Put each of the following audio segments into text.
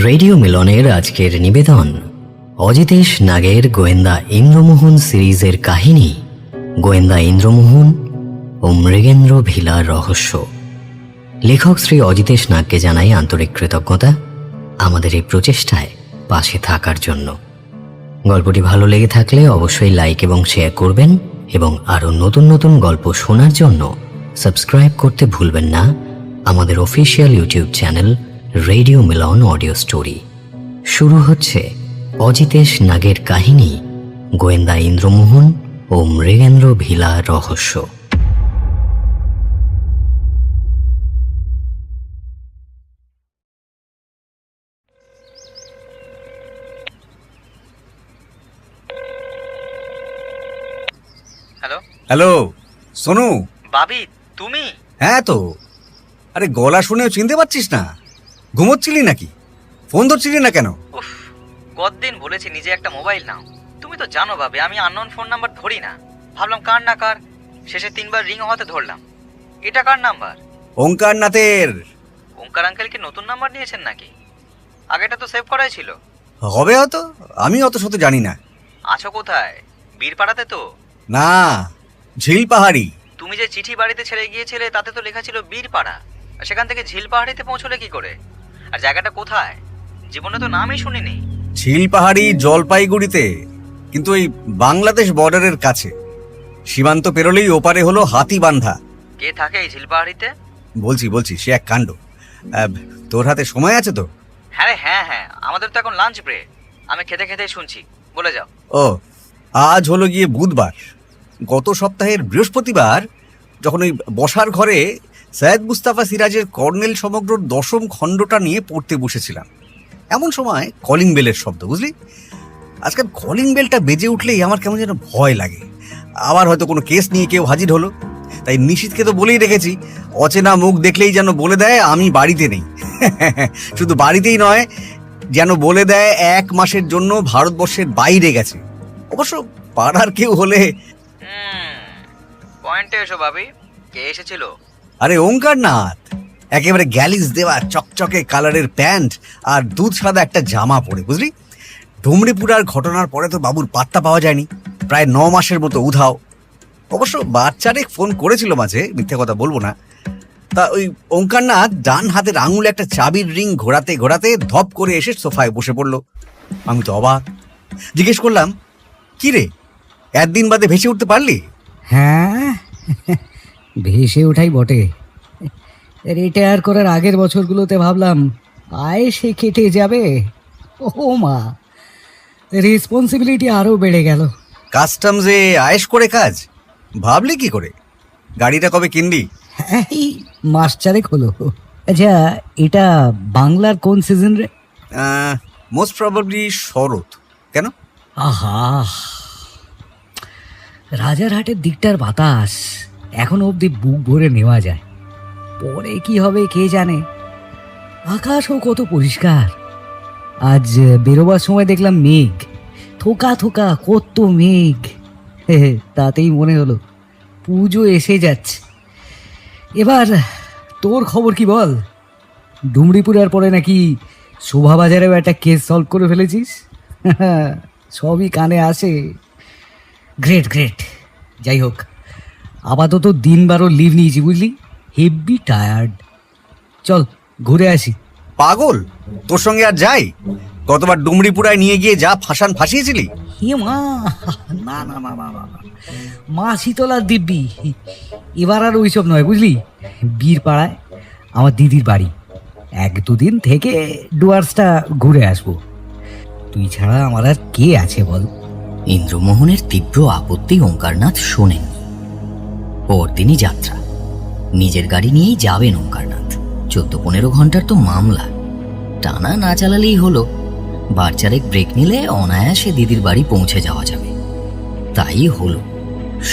Radio মিলনের আজকের নিবেদন অজিতেশ নাগের গোয়েন্দা ইন্দ্রমোহন সিরিজের কাহিনী গোয়েন্দা ইন্দ্রমোহন ও মৃগেন্দ্র ভিলার রহস্য। লেখক শ্রী অজিতেশ নাগকে জানাই আন্তরিক কৃতজ্ঞতা আমাদের এই প্রচেষ্টায় পাশে থাকার জন্য। গল্পটি ভালো লেগে থাকলে অবশ্যই লাইক এবং শেয়ার করবেন এবং আরও নতুন নতুন গল্প শোনার জন্য সাবস্ক্রাইব করতে ভুলবেন না আমাদের official YouTube channel radio Milan audio story. শুরু হচ্ছে অজিতেশ নাগের কাহিনী গোয়েন্দা ইন্দ্রমোহন ও মৃগেন্দ্র ভিলা রহস্য। Hello hello Sonu. বাবি, তুমি? হ্যাঁ তো, আরে গলা শুনেও চিনতে পারছিস না? ঘুমোচ্ছিলি নাকি? ফোন ধরছিলি না কেন? উফ, কতদিন বলেছি নিজে একটা মোবাইল নাও। তুমি তো জানো ভাবে আমি আননোন ফোন নাম্বার ধরি না। ভাবলাম কার না কার, শেষে 3বার রিং হওয়াতে ধরলাম। এটা কার নাম্বার? ওঙ্কার নাথের। ওঙ্কার আঙ্কেল কি নতুন নাম্বার নিয়েছেন নাকি? আগেটা তো সেভ করাই ছিল। হবে হয়তো, আমি অত শত জানি না। আছো কোথায়? বীরপাড়াতে তো? না, ঝিল পাহাড়ি। তুমি যে চিঠি বাড়িতে ছেড়ে গিয়েছিলে তাতে তো লেখা ছিল বীরপাড়া। আর সেখান থেকে ঝিল পাহাড়িতে পৌঁছলে কি করে? আর জায়গাটা কোথায়? জীবনে তো নামই শুনিনি। ঝিল পাহাড়ি জলপাইগুড়িতে, কিন্তু ওই বাংলাদেশ বর্ডারের কাছে। সীমান্ত পেরোলেই ওপারে হলো হাতিবান্ধা। কে থাকে এই ঝিল পাহাড়িতে? বলছি সে এক কাণ্ড। তোর হাতে সময় আছে তো? হ্যাঁ রে, হ্যাঁ, আমাদের তো এখন লাঞ্চ ব্রেক। আমি খেতে খেতেই শুনছি, বলে যাও। ও, আজ হলো গিয়ে বুধবার। গত সপ্তাহের বৃহস্পতিবার যখন ওই বসার ঘরে সৈয়দ মুস্তাফা সিরাজের কর্নেল সমগ্র 10ম খণ্ডটা নিয়ে পড়তে বসেছিলাম, এমন সময় কলিং বেলের শব্দ, বুঝলি? আজকাল কলিং বেলটা বেজে উঠলেই আমার কেমন যেন ভয় লাগে। আবার হয়তো কোনো কেস নিয়ে কেউ হাজির হলো। তাই নিশীথকে তো বলেই রেখেছি, অচেনা মুখ দেখলেই যেন বলে দেয় আমি বাড়িতে নেই। শুধু বাড়িতেই নয়, যেন বলে দেয় 1 মাসের জন্য ভারতবর্ষের বাইরে গেছে। অবশ্য পাড়ার কেউ হলে। পয়েন্টে এসো ভাবি, কে এসেছিল? আরে ওঙ্কার নাথ, একেবারে গ্যালিস দেওয়া চকচকে কালারের প্যান্ট আর দুধ সাদা একটা জামা পরে, বুঝলি? ডুমরিপুরার ঘটনার পরে তো বাবুর পাত্তা পাওয়া যায়নি, প্রায় 9 মাসের মতো উধাও। অবশ্য বাচ্চারেক ফোন করেছিল মাঝে, মিথ্যে কথা বলবো না। তা ওই ওঙ্কারনাথ ডান হাতের আঙুলে একটা চাবির রিং ঘোরাতে ঘোরাতে ধপ করে এসে সোফায় বসে পড়লো। আমি তো অবাক। জিজ্ঞেস করলাম, কি রে, একদিন বাদে ভেসে উঠতে পারলি? হ্যাঁ, ভেসে ওঠাই বটে। রিটায়ার করার আগের বছরগুলোতে ভাবলাম আয়েসে কেটে যাবে। ও মা, রেসপন্সিবিলিটি আরও বেড়ে গেল। কাস্টমসে আয়েশ করে কাজ, ভাবলি কি করে? গাড়িটা কবে কিনলি? হ্যাঁ, এই মাস 4 হলো। আচ্ছা, এটা বাংলার কোন সিজন রে? মোস্ট প্রবাবলি শরৎ। কেন? আহা, রাজারহাটের দিকটার বাতাস এখনো অবধি বুক ভরে নেওয়া যায়। পরে কি হবে কে জানে। আকাশও কত পরিষ্কার। আজ বেরোবার সময় দেখলাম মেঘ, থোকা থোকা কত মেঘ। তাতেই মনে হলো পুজো এসে যাচ্ছে। এবার তোর খবর কি বল? ডুমরিপুরার পরে নাকি শোভাবাজারেও একটা কেস সলভ করে ফেলেছিস। সবই কানে আসে। Great great. যাই হোক, আপাতত দিনবারও লিভ নিয়েছি, বুঝলি? Heavy tired. চল ঘুরে আসি। পাগল, তোর সঙ্গে আর যাই? গতবার ডুমরিপুরায় নিয়ে গিয়ে যা ফাঁসিয়েছিলি। হে মা, না না না না না, মা শীতলার দিব্যি। এবার আর ওইসব নয়, বুঝলি? বীরপাড়ায় আমার দিদির বাড়ি, 1-2 দিন থেকে ডুয়ার্সটা ঘুরে আসবো। তুই ছাড়া আমার আর কে আছে বল? ইন্দ্রমোহনের তীব্র আপত্তি ওঙ্কারনাথ শোনেননি। পরদিনই যাত্রা। নিজের গাড়ি নিয়েই যাবেন ওঙ্কারনাথ। 14-15 ঘন্টার তো মামলা, টানা না চালালেই হলো। বারচারেক ব্রেক নিলে অনায়াসে দিদির বাড়ি পৌঁছে যাওয়া যাবে। তাই হলো।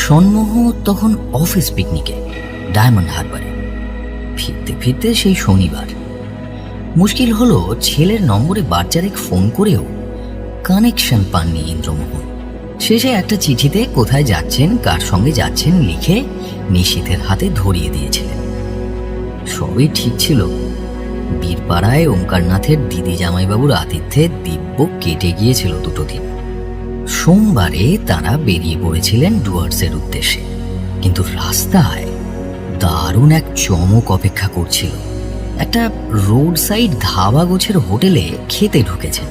সন্মোহ তখন অফিস পিকনিকে ডায়মন্ড হারবারে। ফিরতে ফিরতে সেই শনিবার। মুশকিল হলো, ছেলের নম্বরে বারচারেক ফোন করেও কানেকশন পাননি ইন্দ্রমোহন। শেষে একটা চিঠিতে কোথায় যাচ্ছেন, কার সঙ্গে যাচ্ছেন লিখে নিশীথের হাতে ধরিয়ে দিয়েছিলেন। সবই ঠিক ছিল, বীরপাড়ায় ওঙ্কারনাথের দিদি জামাইবাবুর আতিথ্যে দিব্য কেটে গিয়েছিল দুটো দিন। সোমবারে তারা বেরিয়ে পড়েছিলেন ডুয়ার্সের উদ্দেশ্যে, কিন্তু রাস্তায় দারুণ এক চমক অপেক্ষা করছিল। একটা রোড সাইড ধাবা গোছের হোটেলে খেতে ঢুকেছেন।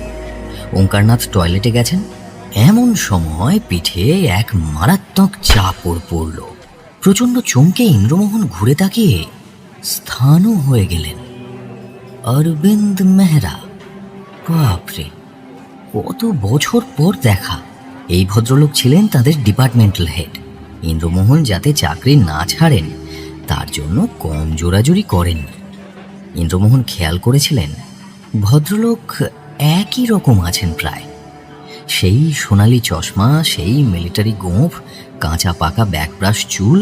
ওঙ্কারনাথ টয়লেটে গেছেন, এমন সময় পিঠে এক মারাত্মক চাপড় পড়ল। প্রচণ্ড চমকে ইন্দ্রমোহন ঘুরে তাকিয়ে স্থানও হয়ে গেলেন। অরবিন্দ মেহরা! বাপরে, কত বছর পর দেখা! এই ভদ্রলোক ছিলেন তাদের ডিপার্টমেন্টাল হেড। ইন্দ্রমোহন যাতে চাকরি না ছাড়েন তার জন্য কম জোরাজুরি করেননি। ইন্দ্রমোহন খেয়াল করেছিলেন ভদ্রলোক একই রকম আছেন প্রায়। সেই সোনালি চশমা, সেই মিলিটারি গোঁফ, কাঁচা পাকা ব্যাকব্রাশ চুল।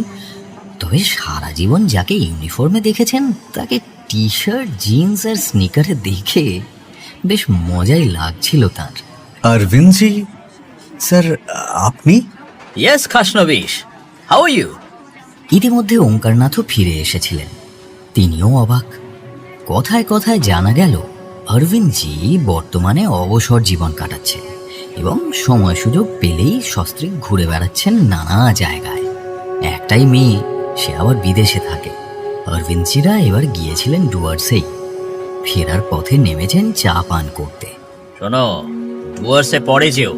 তবে সারা জীবন যাকে ইউনিফর্মে দেখেছেন তাকে টি শার্ট, জিন্স আর স্নিকারে দেখে বেশ মজাই লাগছিল তার। অরবিন্দজি স্যার, আপনি? Yes Khasnabish, how are you? ইতিমধ্যে ওঙ্কারনাথও ফিরে এসেছিলেন। তিনিও অবাক। কথায় কথায় জানা গেল অরবিন্দজি বর্তমানে অবসর জীবন কাটাচ্ছেন এবং সময় সুযোগ পেলেই সস্ত্রীক ঘুরে বেড়াচ্ছেন নানা জায়গায়। একটাই মেয়ে, সে আবার বিদেশে থাকে। অরবিন্দজিরা এবার গিয়েছিলেন ডুয়ার্সেই। ফেরার পথে নেমেছেন চা পান করতে। শোনো, ডুয়ার্সে পরে যেও,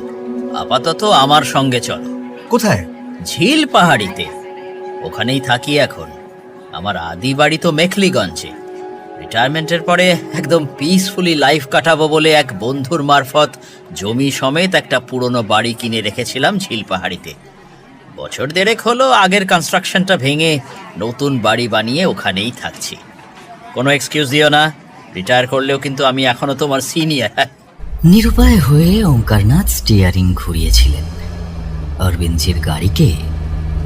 আপাতত আমার সঙ্গে চলো। কোথায়? ঝিল পাহাড়িতে, ওখানেই থাকি এখন। আমার আদি বাড়ি তো মেখলিগঞ্জে। রিটায়ারমেন্টের পরে একদম পিসফুলি লাইফ কাটাবো বলে এক বন্ধুর মারফত জমি সমেত একটা পুরনো বাড়ি কিনে রেখেছিলাম ঝিল পাহাড়িতে। বছর দেড়েক হলো আগের কনস্ট্রাকশনটা ভেঙে নতুন বাড়ি বানিয়ে ওখানেই থাকছি। কোনো এক্সকিউজ দিও না, রিটায়ার করলেও কিন্তু আমি এখনো তোমার সিনিয়র। নিরুপায় হয়ে ওঙ্কারনাথ স্টিয়ারিং ঘুরিয়েছিলেন অরবিন্দজির গাড়িকে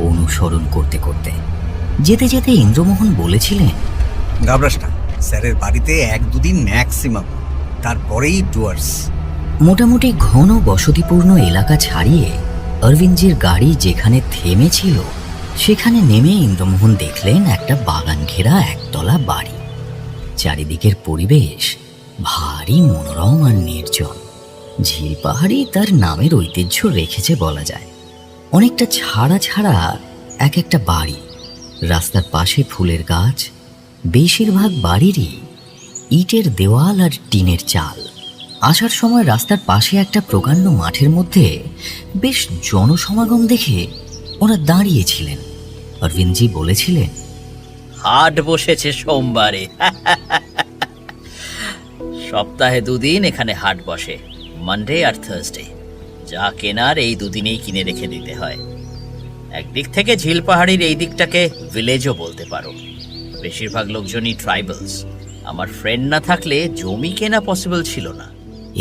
অনুসরণ করতে করতে। যেতে যেতে ইন্দ্রমোহন বলেছিলেন, ঘাবড়াস না, স্যারের বাড়িতে 1-2 দিন ম্যাক্সিমাম, তারপরেই ডুয়ার্স। মোটামুটি ঘন বসতিপূর্ণ এলাকা ছাড়িয়ে অরবিন্দজির গাড়ি যেখানে থেমেছিল সেখানে নেমে ইন্দ্রমোহন দেখলেন একটা বাগান ঘেরা একতলা বাড়ি। চারিদিকের পরিবেশ ভারী মনোরম আর নির্জন। ঝিল পাহাড়ি তার নামের ঐতিহ্য রেখেছে বলা যায়। অনেকটা ছাড়া ছাড়া এক একটা বাড়ি, রাস্তার পাশে ফুলের গাছ। বেশিরভাগ বাড়িরই ইটের দেওয়াল আর টিনের চাল। আসার সময় রাস্তার পাশে একটা প্রকাণ্ড মাঠের মধ্যে বেশ জনসমাগম দেখে ওরা দাঁড়িয়েছিলেন। অরবিন্দজি বলেছিলেন, হাট বসেছে সোমবারে। সপ্তাহে 2 দিন এখানে হাট বসে, মানডে আর থার্সডে। যা কেনার এই 2 দিনেই কিনে রেখে দিতে হয়। একদিক থেকে ঝিল পাহাড়ির এই দিকটাকে ভিলেজও বলতে পারো। বেশিরভাগ লোকজনই ট্রাইবালস। আমার ফ্রেন্ড না থাকলে জমি কেনা পসিবল ছিল না।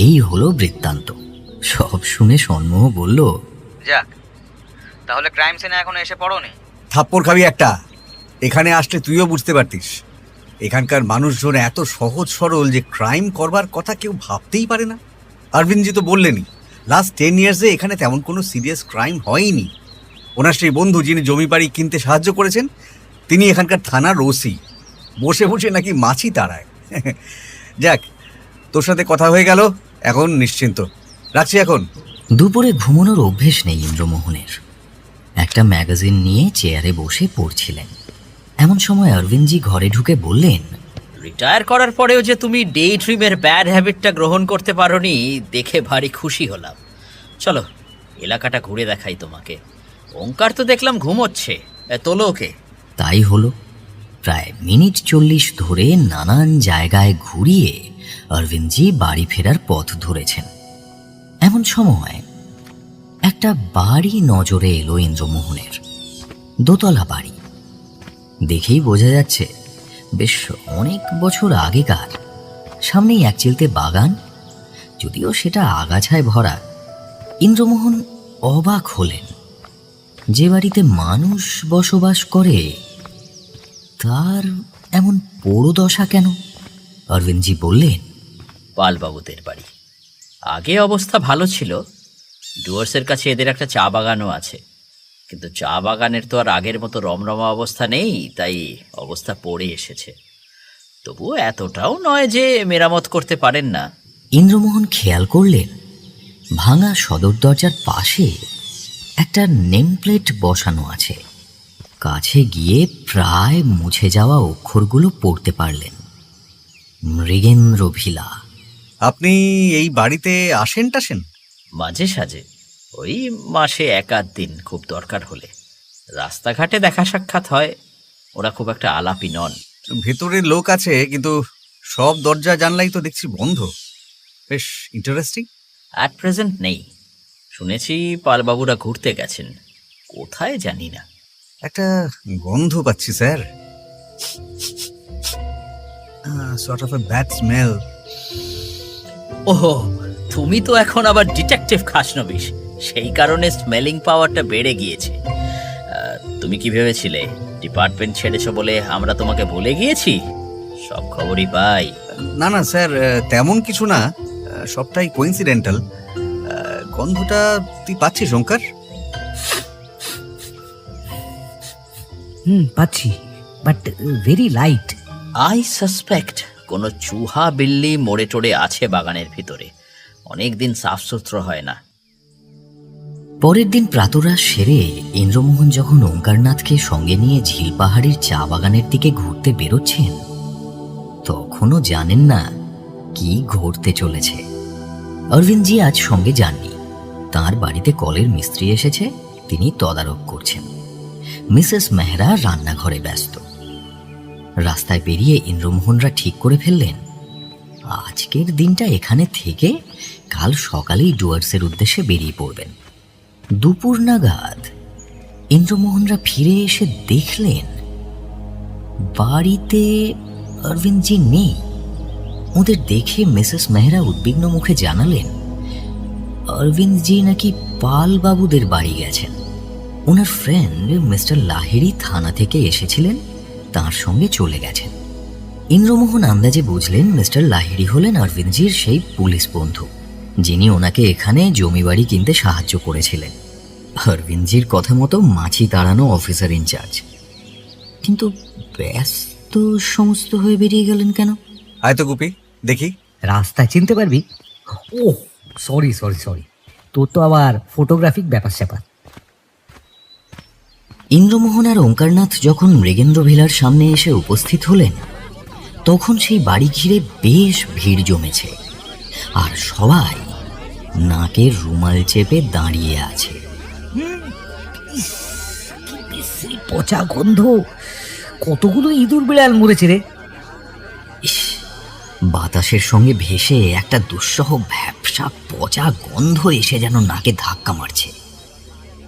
এই হলো বৃত্তান্ত। সব শুনে সন্মোহ বলল, যাক, তাহলে ক্রাইম সিনে এখনো এসে পড়োনি? থাপ্পড় খাবি একটা। এখানে আসলে তুইও বুঝতে পারতিস, এখানকার মানুষজন এত সহজ সরল যে ক্রাইম করবার কথা কেউ ভাবতেই পারে না। অরবিন্দজি তো বললেনই, লাস্ট 10 ইয়ার্সে এখানে তেমন কোনো সিরিয়াস ক্রাইম হয়নি। ওনার সেই বন্ধু যিনি জমি বাড়ি কিনতে সাহায্য করেছেন, তিনি এখানকার থানার ওসি। বসে বসে নাকি মাছি তাড়ায়। যাক, তোর সাথে কথা হয়ে গেল, এখন নিশ্চিন্ত রাখছি এখন। দুপুরে ঘুমানোর অভ্যেস নেই ইন্দ্রমোহনের। একটা ম্যাগাজিন নিয়ে চেয়ারে বসে পড়ছিলেন। এমন সময় অরবিন্দজি ঘরে ঢুকে বললেন, রিটায়ার করার পরেও যে তুমি ডে ড্রিমের ব্যাড হ্যাবিটটা গ্রহণ করতে পারোনি দেখে ভারী খুশি হলাম। চলো এলাকাটা ঘুরে দেখাই তোমাকে। ওঙ্কার তো দেখলাম ঘুমোচ্ছে, তোলো ওকে। তাই হলো। প্রায় মিনিট 40 ধরে নানান জায়গায় ঘুরিয়ে অরবিন্দজি বাড়ি ফেরার পথ ধরেছেন। এমন সময় একটা বাড়ি নজরে এলো ইন্দ্রমোহনের। দোতলা বাড়ি, দেখেই বোঝা যাচ্ছে বেশ অনেক বছর আগেকার। সামনেই এক চিলতে বাগান, যদিও সেটা আগাছায় ভরা। ইন্দ্রমোহন অবাক হলেন, যে বাড়িতে মানুষ বসবাস করে তার এমন পোড়ো দশা কেন? অরবিন্দজি বললেন, পালবাবুদের বাড়ি। আগে অবস্থা ভালো ছিল। ডুয়ার্সের কাছে এদের একটা চা বাগানও আছে, কিন্তু চা বাগানের তো আর আগের মতো রমরমা অবস্থা নেই, তাই অবস্থা পড়ে এসেছে। তবুও এতটাও নয় যে মেরামত করতে পারেন না। ইন্দ্রমোহন খেয়াল করলেন ভাঙা সদর দরজার পাশে একটা নেমপ্লেট বসানো আছে। কাছে গিয়ে প্রায় মুছে যাওয়া অক্ষরগুলো পড়তে পারলেন, মৃগেন্দ্র ভিলা। আপনি এই বাড়িতে আসেন টাসেন? মাঝে সাঝে, ওই মাসে 1-8 দিন খুব দরকার হলে। রাস্তাঘাটে দেখা সাক্ষাৎ হয়, ওরা খুব একটা আলাপি নন। ভেতরে লোক আছে, কিন্তু সব দরজা জানলাই তো দেখছি বন্ধ। বেশ ইন্টারেস্টিং। অ্যাট প্রেজেন্ট নেই, শুনেছি পালবাবুরা ঘুরতে গেছেন, কোথায় জানি না। একটা গন্ধ পাচ্ছি sir, sort of a bad smell. ওহো, তুমি তো এখন আবার ডিটেকটিভ খাসনবিশ, সেই কারণে স্মেলিং পাওয়ারটা বেড়ে গিয়েছে। তুমি কি ভেবেছিলে ডিপার্টমেন্ট ছেড়েছো বলে আমরা তোমাকে ভুলে গিয়েছি? সব খবরই পাই। না না স্যার, তেমন কিছু না, সবটাই কোইন্সিডেন্টাল। গন্ধটা তুই পাচ্ছিস ওঙ্কার? পাচ্ছি, but very light. I suspect কোনো চুহা বিল্লি মোড়ে টোড়ে আছে বাগানের ভিতরে, অনেকদিন সাফ সুতরো হয় না। পরের দিন প্রাতরাশ সেরে ইন্দ্রমোহন যখন ওঙ্কারনাথকে সঙ্গে নিয়ে ঝিল পাহাড়ির চা বাগানের দিকে ঘুরতে বেরোচ্ছেন, তখনও জানেন না কি ঘটতে চলেছে। অরবিন্দজি আজ সঙ্গে যাননি, তার বাড়িতে কলের মিস্ত্রি এসেছে, তিনি তদারক করছেন। মিসেস মেহরা রান্নাঘরে ব্যস্ত। রাস্তায় বেরিয়ে ইন্দ্রমোহনরা ঠিক করে ফেললেন আজকের দিনটা এখানে থেকে কাল সকালেই ডুয়ার্সের উদ্দেশ্যে বেরিয়ে পড়বেন। দুপুর নাগাদ ইন্দ্রমোহনরা ফিরে এসে দেখলেন বাড়িতে অরবিন্দজি নেই। ওদের দেখে মিসেস মেহরা উদ্বিগ্ন মুখে জানালেন অরবিন্দজি নাকি পাল বাবুদের বাড়ি গেছেন। ওনার ফ্রেন্ড মিস্টার লাহিড়ী থানা থেকে এসেছিলেন, তার সঙ্গে চলে গেছেন। ইন্দ্রমোহন আন্দাজে বুঝলেন মিস্টার লাহিড়ী হলেন অরবিন্দজির সেই পুলিশ বন্ধু, যিনি ওনাকে এখানে জমি বাড়ি কিনতে সাহায্য করেছিলেন। অরবিন্দজির কথা মতো মাছি তাড়ানো অফিসার ইনচার্জ। কিন্তু ব্যস্ত সমস্ত হয়ে বেরিয়ে গেলেন কেন? আয় তো গুপি, দেখি। রাস্তা চিনতে পারবি? ও সরি সরি সরি, তোর তো আবার ফটোগ্রাফিক ব্যাপার স্যাপার। ইন্দ্রমোহন আর ওঙ্কারনাথ যখন মৃগেন্দ্র ভিলার সামনে এসে উপস্থিত হলেন, তখন সেই বাড়ি ঘিরে বেশ ভিড় জমেছে, আর সবাই নাকের রুমাল চেপে দাঁড়িয়ে আছে। পচা গন্ধ, কতগুলো ইঁদুর বিড়াল মরেছে রে। ইস, বাতাসের সঙ্গে ভেসে একটা দুঃসহ ভ্যাপসা পচা গন্ধ এসে যেন নাকে ধাক্কা মারছে।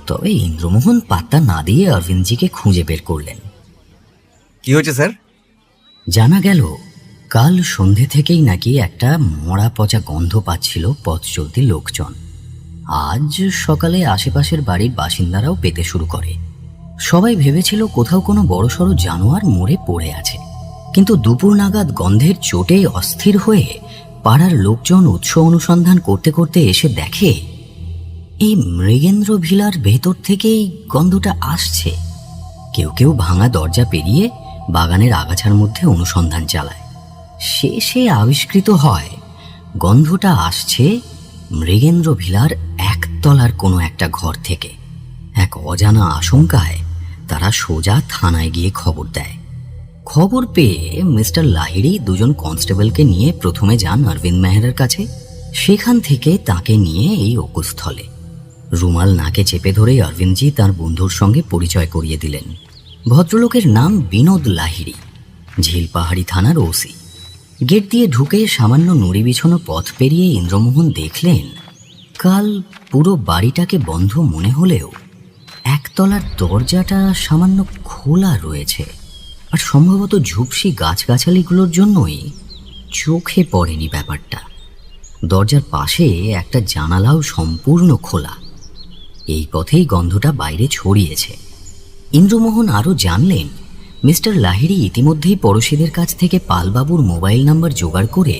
তবে ইন্দ্রমোহন পাত্তা না দিয়ে অরবিন্দজিকে খুঁজে বের করলেন। কি হয়েছে স্যার? জানা গেল কাল সন্ধে থেকেই নাকি একটা মরা পচা গন্ধ পাচ্ছিল পথ চলতি লোকজন। আজ সকালে আশেপাশের বাড়ির বাসিন্দারাও পেতে শুরু করে। সবাই ভেবেছিল কোথাও কোনো বড়সড় জানোয়ার মরে পড়ে আছে, কিন্তু দুপুর নাগাদ গন্ধের চোটে অস্থির হয়ে পাড়ার লোকজন উৎস অনুসন্ধান করতে করতে এসে দেখে এই মৃগেন্দ্র ভিলার ভেতর থেকেই গন্ধটা আসছে। কেউ কেউ ভাঙা দরজা পেরিয়ে বাগানের আগাছার মধ্যে অনুসন্ধান চালায়। শেষে আবিষ্কৃত হয় গন্ধটা আসছে মৃগেন্দ্র ভিলার একতলার কোনো একটা ঘর থেকে। এক অজানা আশঙ্কায় তারা সোজা থানায় গিয়ে খবর দেয়। খবর পেয়ে মিস্টার লাহিড়ী দুজন কনস্টেবলকে নিয়ে প্রথমে যান অরবিন্দ মেহরার কাছে। সেখান থেকে তাকে নিয়ে এই অকুস্থলে। রুমাল নাকে চেপে ধরে অরবিন্দজি তার বন্ধুর সঙ্গে পরিচয় করিয়ে দিলেন। ভদ্রলোকের নাম বিনোদ লাহিড়ী, ঝিল পাহাড়ি থানার ওসি। গেট দিয়ে ঢুকে সামান্য নুড়ি বিছানো পথ পেরিয়ে ইন্দ্রমোহন দেখলেন কাল পুরো বাড়িটাকে বন্ধ মনে হলেও একতলার দরজাটা সামান্য খোলা রয়েছে, আর সম্ভবত ঝুপসি গাছগাছালিগুলোর জন্যই চোখে পড়েনি ব্যাপারটা। দরজার পাশে একটা জানালাও সম্পূর্ণ খোলা। এই পথেই গন্ধটা বাইরে ছড়িয়েছে। ইন্দ্রমোহন আরও জানলেন মিস্টার লাহিড়ী ইতিমধ্যেই পড়োশিদের কাছ থেকে পালবাবুর মোবাইল নাম্বার জোগাড় করে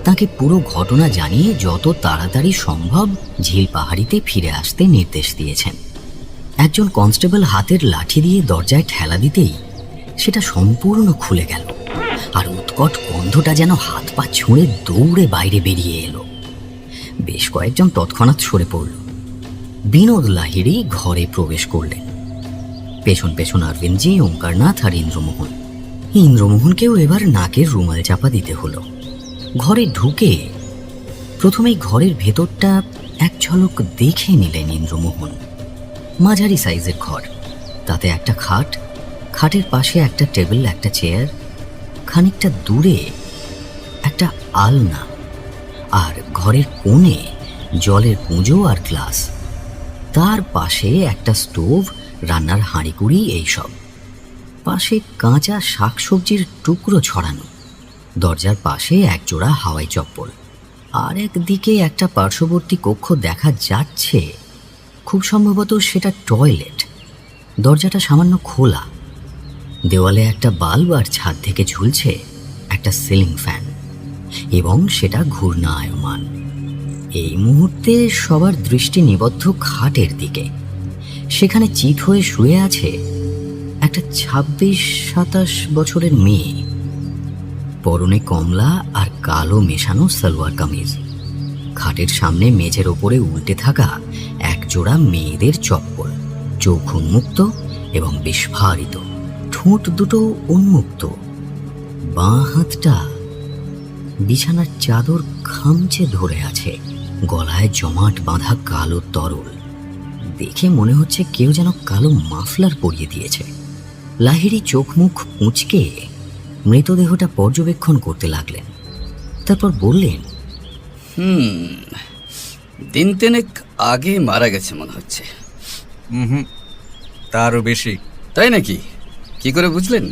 তাকে পুরো ঘটনা জানিয়ে যত তাড়াতাড়ি সম্ভব ঝিল পাহাড়িতে ফিরে আসতে নির্দেশ দিয়েছেন। একজন কনস্টেবল হাতের লাঠি দিয়ে দরজায় ঠেলা দিতেই সেটা সম্পূর্ণ খুলে গেল, আর উৎকট গন্ধটা যেন হাত পা ছুঁড়ে দৌড়ে বাইরে বেরিয়ে এলো। বেশ কয়েকজন তৎক্ষণাৎ সরে পড়ল। বিনোদ লাহিড়ী ঘরে প্রবেশ করলেন। পেছন পেছন অরবিন্দজি, ওঙ্কারনাথ আর ইন্দ্রমোহন। ইন্দ্রমোহনকেও এবার নাকের রুমাল চাপা দিতে হলো। ঘরে ঢুকে প্রথমেই ঘরের ভেতরটা এক ঝলক দেখে নিলেন ইন্দ্রমোহন। মাঝারি সাইজের ঘর, তাতে একটা খাট, খাটের পাশে একটা টেবিল, একটা চেয়ার, খানিকটা দূরে একটা আলনা, আর ঘরের কোণে জলের কুঁজো আর গ্লাস, তার পাশে একটা স্টোভ, রান্নার হাঁড়িকুড়ি, এইসব। পাশে কাঁচা শাকসবজির টুকরো ছড়ানো। দরজার পাশে একজোড়া হাওয়াই চপ্পল। আর একদিকে একটা পার্শ্ববর্তী কক্ষ দেখা যাচ্ছে, খুব সম্ভবত সেটা টয়লেট। দরজাটা সামান্য খোলা। দেওয়ালে একটা বাল্ব আর ছাদ থেকে ঝুলছে একটা সিলিং ফ্যান, এবং সেটা ঘূর্ণায়মান। এই মুহূর্তে সবার দৃষ্টি নিবদ্ধ খাটের দিকে। সেখানে চিত হয়ে শুয়ে আছে একটা 26-27 বছরের মেয়ে। পরনে কমলা আর কালো মেশানো সালোয়ার কামিজ। খাটের সামনে মেঝের ওপরে উল্টে থাকা একজোড়া মেয়েদের চপ্পল, চোখ উন্মুক্ত এবং বিস্ফারিত, ঠোঁট দুটো উন্মুক্ত। বাঁ হাতটা বিছানার চাদর খামচে ধরে আছে। গলায় জমাট বাঁধা কালো তরল। দেখে মনে হচ্ছে কেউ যেন কালো মাফলার পরিয়ে দিয়েছে। লাহিড়ী চোখ মুখ কুঁচকে মৃতদেহটা পর্যবেক্ষণ করতে লাগলেন। তারপর বললেন, দিন তিনেক আগে মারা গেছে মনে হচ্ছে। তারও বেশি। তাই নাকি? কি করে বুঝলেন?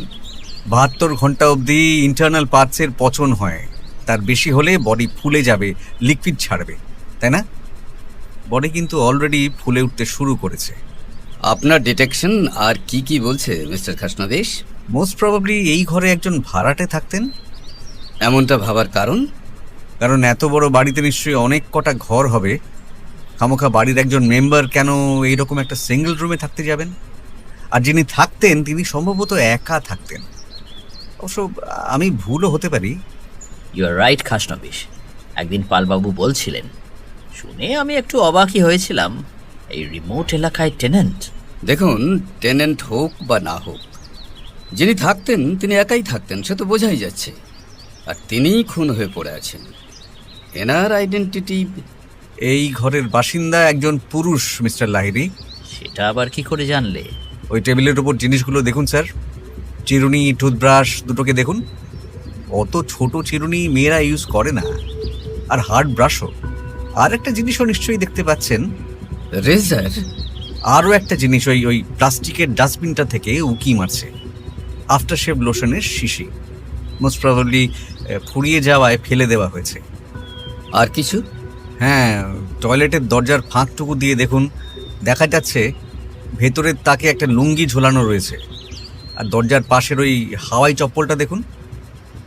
72 ঘন্টা অবধি ইন্টারনাল পার্টসের পচন হয়। তার বেশি হলে বডি ফুলে যাবে, লিকুইড ছাড়বে, তাই না? বডি কিন্তু অলরেডি ফুলে উঠতে শুরু করেছে। আপনার ডিটেকশন আর কি কি বলছে মিস্টার খাসনাদেশ? মোস্ট প্রবাবলি এই ঘরে একজন ভাড়াটে থাকতেন। এমনটা ভাবার কারণ? কারণ এত বড় বাড়িতে নিশ্চয়ই অনেক কটা ঘর হবে। খামোখা বাড়ির একজন মেম্বার কেন এইরকম একটা সিঙ্গেল রুমে থাকতে যাবেন? আর যিনি থাকতেন তিনি সম্ভবত একা থাকতেন। অবশ্য আমি ভুলও হতে পারি। You are right Khasnabish. একদিন পালবাবু বলছিলেন, শুনে আমি একটু অবাকই হয়েছিলাম, এই রিমোট এলাকায় টেনেন্ট। দেখুন, টেনেন্ট হোক বা না হোক, যিনি থাকতেন তিনি একাই থাকতেন, সে তো বোঝাই যাচ্ছে। আর তিনিই খুন হয়ে পড়ে আছেন। এনার আইডেন্টিটি? এই ঘরের বাসিন্দা একজন পুরুষ, মিস্টার লাহিড়ী। সেটা আবার কি করে জানলে? ওই টেবিলের ওপর জিনিসগুলো দেখুন স্যার। চিরুনি, টুথব্রাশ দুটোকে দেখুন। অত ছোট চিরুনি মেয়েরা ইউজ করে না। আর হার্ড ব্রাশও। আর একটা জিনিসও নিশ্চয়ই দেখতে পাচ্ছেন, রেজার। আরও একটা জিনিস, ওই প্লাস্টিকের ডাস্টবিনটা থেকে উকি মারছে আফটার শেভ লোশনের শিশি। মোস্ট প্রবাবলি ফুরিয়ে যাওয়ায় ফেলে দেওয়া হয়েছে। আর কিছু? হ্যাঁ, টয়লেটের দরজার ফাঁকটুকু দিয়ে দেখুন, দেখা যাচ্ছে ভেতরের তাকে একটা লুঙ্গি ঝোলানো রয়েছে। আর দরজার পাশের ওই হাওয়াই চপ্পলটা দেখুন,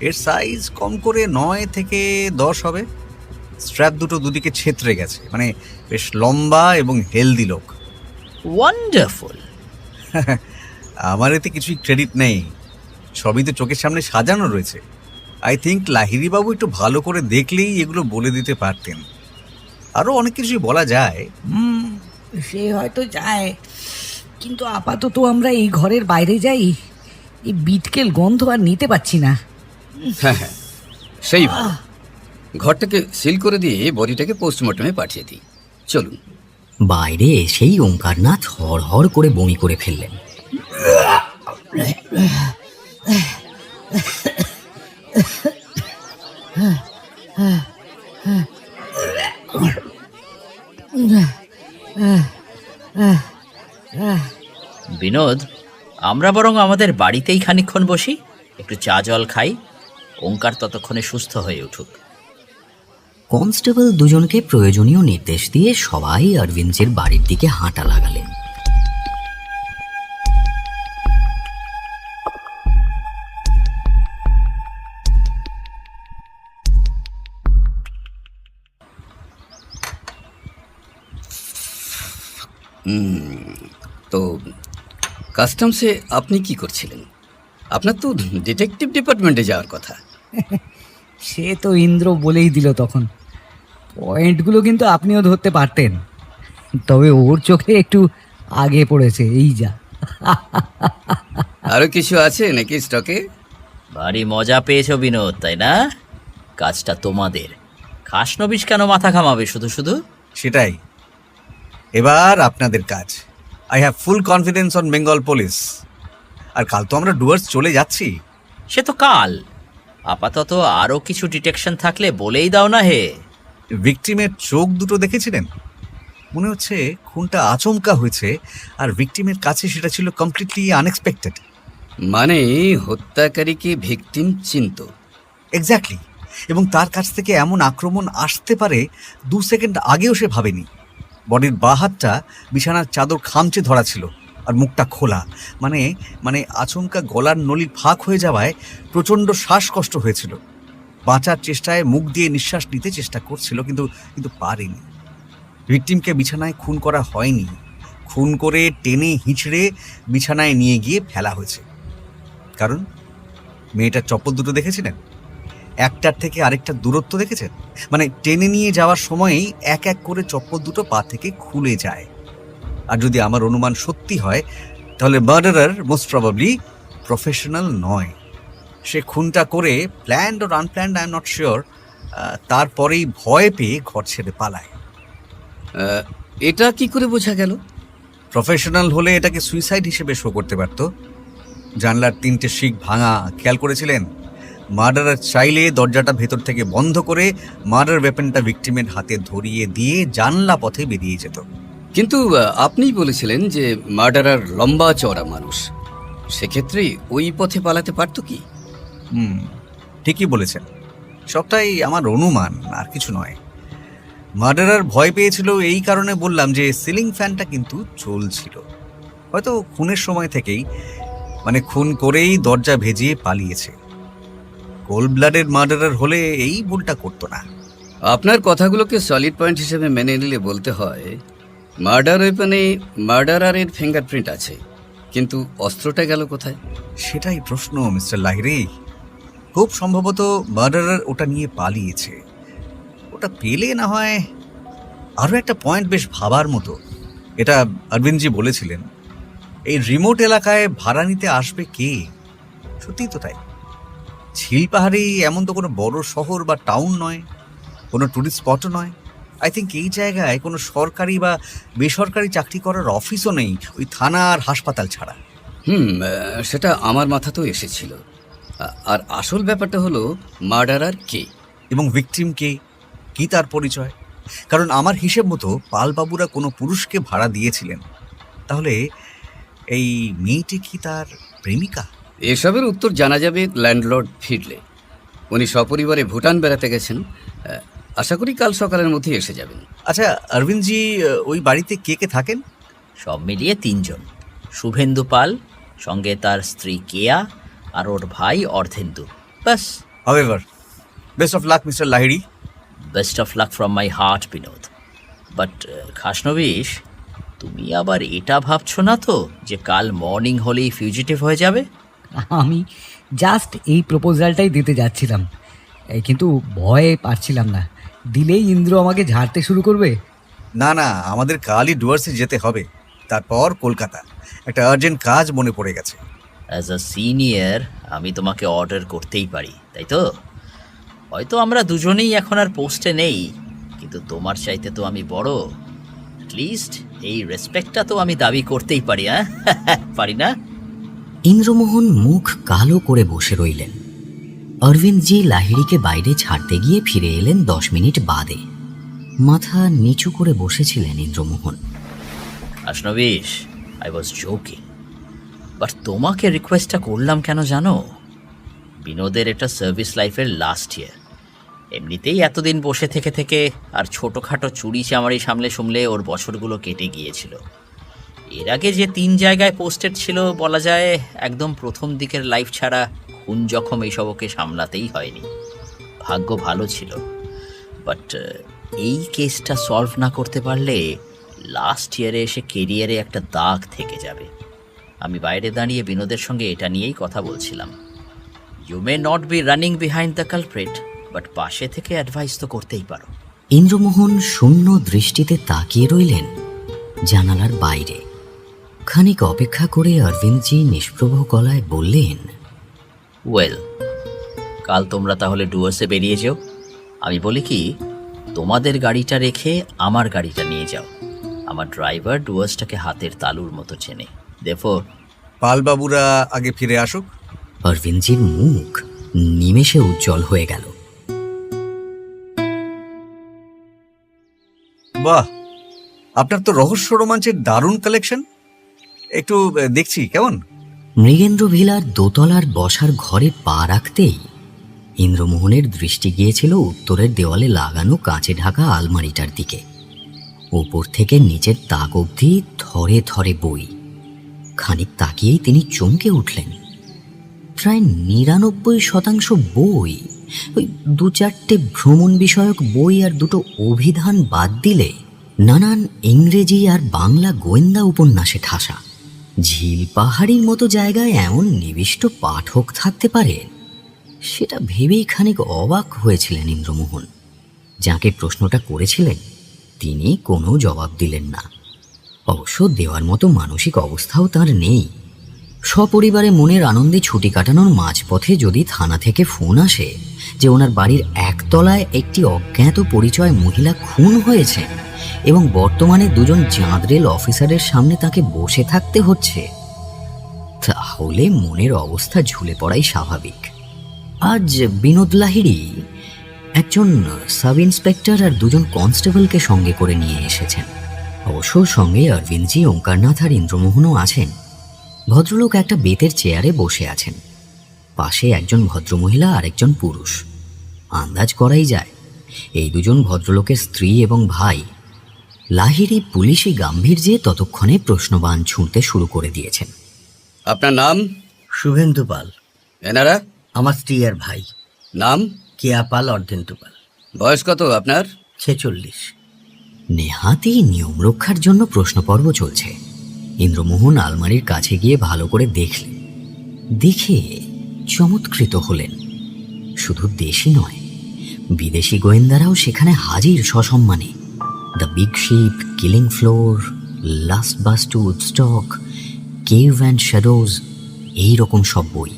এর সাইজ কম করে 9 থেকে 10 হবে। স্ট্র্যাপ দুটো দুদিকে ছেত্রে গেছে, মানে বেশ লম্বা এবং হেলদি লোক। ওয়ান্ডারফুল। আমার এতে কিছুই ক্রেডিট নেই, সবই তো চোখের সামনে সাজানো রয়েছে। আই থিঙ্ক লাহিড়ী বাবু একটু ভালো করে দেখলেই এগুলো বলে দিতে পারতেন। আরও অনেক কিছুই বলা যায়। সে হয়তো যায়, কিন্তু আপাতত আমরা এই ঘরের বাইরে যাই। এই বিটকেল গন্ধ আর নিতে পারছি না। হ্যাঁ হ্যাঁ, সেই ভালো। ঘরটাকে সিল করে দিয়ে বডিটাকে পোস্টমর্টমে পাঠিয়ে দিই। চলুন। বাইরে এসেই ওঙ্কারনাথ হড় করে বমি করে ফেললেন। বিনোদ, আমরা বরং আমাদের বাড়িতেই খানিকক্ষণ বসি, একটু চা জল খাই। ওঙ্কার ততক্ষণে সুস্থ হয়ে উঠুক। কনস্টেবল দুজনকে প্রয়োজনীয় নির্দেশ দিয়ে সবাই অরবিন্দের বাড়ির দিকে হাঁটা লাগালেন। তো কাস্টমসে আপনি কি করছিলেন? আপনার তো ডিটেকটিভ ডিপার্টমেন্টে যাওয়ার কথা। সে তো ইন্দ্র বলেই দিল তখন। পয়েন্টগুলো কিন্তু আপনিও ধরতে পারতেন, তবে ওর চোখে একটু আগে পড়েছে, এই যা। আরো কিছু আছে নাকি স্টকে? ভারী মজা পেয়েছো বিনোদ, তাই না? কাজটা তোমাদের। খাসনবিশ কেন মাথা ঘামাবে শুধু শুধু? সেটাই, এবার আপনাদের কাজ। I have full confidence on Bengal police. আর কাল তো আমরা ডুয়ার্স চলে যাচ্ছি। সে তো কাল। আপাতত আরও কিছু ডিটেকশন থাকলে বলেই দাও না হে। ভিকটিমের চোখ দুটো দেখেছিলেন? মনে হচ্ছে খুনটা আচমকা হয়েছে, আর ভিকটিমের কাছে সেটা ছিল কমপ্লিটলি আনএক্সপেক্টেড। মানে হত্যাকারীকে ভিকটিম চিনত। এক্স্যাক্টলি, এবং তার কাছ থেকে এমন আক্রমণ আসতে পারে 2 সেকেন্ড আগেও সে ভাবেনি। বডির বাঁ হাতটা বিছানার চাদর খামচে ধরা ছিল, আর মুখটা খোলা, মানে মানে আচমকা গলার নলি ফাঁক হয়ে যাওয়ায় প্রচণ্ড শ্বাসকষ্ট হয়েছিল। বাঁচার চেষ্টায় মুখ দিয়ে নিঃশ্বাস নিতে চেষ্টা করছিল, কিন্তু কিন্তু পারেনি। ভিকটিমকে বিছানায় খুন করা হয়নি, খুন করে টেনে হিঁচড়ে বিছানায় নিয়ে গিয়ে ফেলা হয়েছে। কারণ মেয়েটার চপ্পল দুটো দেখেছিলেন? একটার থেকে আরেকটা দূরত্ব দেখেছেন? মানে টেনে নিয়ে যাওয়ার সময়ই এক এক করে চপ্পল দুটো পা থেকে খুলে যায়। আর যদি আমার অনুমান সত্যি হয়, তাহলে মার্ডারার মোস্ট প্রবাবলি প্রফেশনাল নয়। সে খুনটা করে planned or unplanned I am not sure, তারপরেই ভয় পেয়ে ঘর ছেড়ে পালায়। এটা কি করে বোঝা গেল? প্রফেশনাল হলে এটাকে সুইসাইড হিসেবে শো করতে পারত। জানলার 3টে শিক ভাঙা, খেয়াল করেছিলেন? মার্ডারার চাইলে দরজাটা ভেতর থেকে বন্ধ করে মার্ডার ওয়েপনটা ভিকটিমের হাতে ধরিয়ে দিয়ে জানলা পথে বেরিয়ে যেত। কিন্তু আপনিই বলেছিলেন যে মার্ডারার লম্বা চওড়া মানুষ, সেক্ষেত্রে ওই পথে পালাতে পারতো কি? ঠিকই বলেছেন, সবটাই আমার অনুমান, আর কিছু নয়। মার্ডারার ভয় পেয়েছিল এই কারণে বললাম যে সিলিং ফ্যানটা কিন্তু চলছিল। হয়তো খুনের সময় থেকেই, মানে খুন করেই দরজা ভেজিয়ে পালিয়েছে। কোল্ড ব্লাডেড মার্ডারার হলে এই ভুলটা করতো না। আপনার কথাগুলোকে সলিড পয়েন্ট হিসেবে মেনে নিলে বলতে হয় মার্ডার ওয়েপনে মার্ডারারের ফিঙ্গারপ্রিন্ট আছে, কিন্তু অস্ত্রটা গেল কোথায়? সেটাই প্রশ্ন মিস্টার লাহিড়ী। খুব সম্ভবত মার্ডারার ওটা নিয়ে পালিয়েছে। ওটা পেলে না হয়। আরও একটা পয়েন্ট বেশ ভাবার মতো, এটা অরবিন্দজি বলেছিলেন, এই রিমোট এলাকায় ভাড়া নিতে আসবে কে? সত্যিই তো তাই। ঝিলপাহাড়ি এমন তো কোনো বড় শহর বা টাউন নয়, কোনো টুরিস্ট স্পটও নয়। আই থিঙ্ক এই জায়গায় কোনো সরকারি বা বেসরকারি চাকরি করার অফিসও নেই, ওই থানা আর হাসপাতাল ছাড়া। সেটা আমার মাথাতেও এসেছিল। আর আসল ব্যাপারটা হলো মার্ডারার কে এবং ভিকটিম কে, কি তার পরিচয়? কারণ আমার হিসেব মতো পালবাবুরা কোনো পুরুষকে ভাড়া দিয়েছিলেন। তাহলে এই মেয়েটি কি তার প্রেমিকা? এসবের উত্তর জানা যাবে ল্যান্ডলর্ড ফিরলে। উনি সপরিবারে ভুটান বেড়াতে গেছেন। আশা করি কাল সকালের মধ্যে এসে যাবেন। আচ্ছা অরবিন্দজি, ওই বাড়িতে কে কে থাকেন? সব মিলিয়ে 3 জন। শুভেন্দু পাল, সঙ্গে তার স্ত্রী কেয়া, আর ওর ভাই অর্ধেন্দু, ব্যাস। However, best of luck mister Lahiri. Best of luck from my heart Binod. But Khasnabish, তুমি আবার এটা ভাবছো না তো যে কাল মর্নিং হলেই ফিউজিটিভ হয়ে যাবে? আমি জাস্ট এই প্রপোজালটাই দিতে যাচ্ছিলাম, কিন্তু ভয়ে পারছিলাম না। দিলেই ইন্দ্র আমাকে ঝাড়তে শুরু করবে। না না, আমাদের কালই ডুয়ার্সে যেতে হবে, তারপর কলকাতা। একটা আর্জেন্ট কাজ মনে পড়ে গেছে। অ্যাজ আ সিনিয়র আমি তোমাকে অর্ডার করতেই পারি, তাই তো? হয়তো আমরা দুজনেই এখন আর পোস্টে নেই, কিন্তু তোমার চাইতে তো আমি বড়। অ্যাটলিস্ট এই রেসপেক্টটা তো আমি দাবি করতেই পারি, হ্যাঁ? পারি না? ইন্দ্রমোহন মুখ কালো করে বসে রইলেন। অরবিন্দজি লাহিড়ীকে বাইরে ছাড়তে গিয়ে ফিরে এলেন 10 মিনিট বাদে। মাথা নিচু করে বসেছিলেন ইন্দ্রমোহন। আশনবিশ, আই ওয়াজ জোকিং। বাট তোমাকে রিকোয়েস্টটা করলাম কেন জানো? বিনোদের এটা সার্ভিস লাইফের লাস্ট ইয়ার। এমনিতেই এতদিন বসে থেকে থেকে আর ছোটোখাটো চুরি চামারি সামলে ওর বছরগুলো কেটে গিয়েছিল। এর আগে যে 3 জায়গায় পোস্টেড ছিল, বলা যায় একদম প্রথম দিকের লাইফ ছাড়া খুন জখম এইসব ওকে সামলাতেই হয়নি। ভাগ্য ভালো ছিল। বাট এই কেসটা সলভ না করতে পারলে লাস্ট ইয়ারে এসে কেরিয়ারে একটা দাগ থেকে যাবে। আমি বাইরে দাঁড়িয়ে বিনোদের সঙ্গে এটা নিয়েই কথা বলছিলাম। You may not be running behind the culprit, but পাশে থেকে অ্যাডভাইস তো করতেই পারো। ইন্দ্রমোহন শূন্য দৃষ্টিতে তাকিয়ে রইলেন জানালার বাইরে। খানিক অপেক্ষা করে অরবিন্দজি নিষ্প্রভ গলায় বললেন, ওয়েল, কাল তোমরা তাহলে ডুয়ার্সে বেরিয়ে যাও। আমি বলি কি, তোমাদের গাড়িটা রেখে আমার গাড়িটা নিয়ে যাও। আমার ড্রাইভার ডুয়ার্সটাকে হাতের তালুর মতো চেনে। দেফোর পালবাবুরা আগে ফিরে আসুক। অরবিন্দজির মুখ নিমেষে উজ্জ্বল হয়ে গেল। বাহ, আপনার তো রহস্য রোমাঞ্চের দারুণ কালেকশন। একটু দেখছি কেমন। মৃগেন্দ্র ভিলার দোতলার বসার ঘরে পা রাখতেই ইন্দ্রমোহনের দৃষ্টি গিয়েছিল উত্তরের দেওয়ালে লাগানো কাঁচে ঢাকা আলমারিটার দিকে। ওপর থেকে নিচের তাক অবধি থরে থরে বই। খানিক তাকিয়েই তিনি চমকে উঠলেন। প্রায় ৯৯% বই। ওই ২-৪টে ভ্রমণ বিষয়ক বই আর ২টো অভিধান বাদ দিলে নানান ইংরেজি আর বাংলা গোয়েন্দা উপন্যাসে ঠাসা। ঝিল পাহাড়ির মতো জায়গায় এমন নিবিষ্ট পাঠক থাকতে পারে, সেটা ভেবেই খানিক অবাক হয়েছিলেন ইন্দ্রমোহন। যাকে প্রশ্নটা করেছিলেন তিনি কোনো জবাব দিলেন না। অবশ্য দেওয়ার মতো মানসিক অবস্থাও তার নেই। সপরিবারে মনের আনন্দে ছুটি কাটানোর মাঝপথে যদি থানা থেকে ফোন আসে যে ওনার বাড়ির একতলায় একটি অজ্ঞাত পরিচয় মহিলা খুন হয়েছে এবং বর্তমানে ২জন জাঁদরেল অফিসারের সামনে তাকে বসে থাকতে হচ্ছে, তাহলে মনের অবস্থা ঝুলে পড়াই স্বাভাবিক। আজ বিনোদ লাহিড়ী একজন সাব ইন্সপেক্টর আর ২জন কনস্টেবলকে সঙ্গে করে নিয়ে এসেছেন। অবশ্য সঙ্গে অরবিন্দজি, ওঙ্কারনাথ আর ইন্দ্রমোহনও আছেন। ভদ্রলোক একটা বেতের চেয়ারে বসে আছেন। পাশে একজন ভদ্রমহিলা আর একজন পুরুষ। আন্দাজ করাই যায় এই ২জন ভদ্রলোকের স্ত্রী এবং ভাই। লাহিড়ী পুলিশি গাম্ভীর্যে ততক্ষণে প্রশ্নবাণ ছুঁড়তে শুরু করে দিয়েছেন। আপনার নাম? শুভেন্দু পাল। এনারা? আমার স্ত্রী আর ভাই। নাম? কেয়া পাল, অর্ধেন্দু পাল। বয়স কত আপনার? 46। নেহাতি নিয়ম রক্ষার জন্য প্রশ্নপর্ব চলছে। ইন্দ্রমোহন আলমারির কাছে গিয়ে ভালো করে দেখলেন। দেখে চমৎকৃত হলেন। শুধু দেশি নয়, বিদেশি গোয়েন্দারাও সেখানে হাজির সসম্মানে। The big ship, killing floor, last bus to Woodstock, cave and shadows, এইরকম সব বই।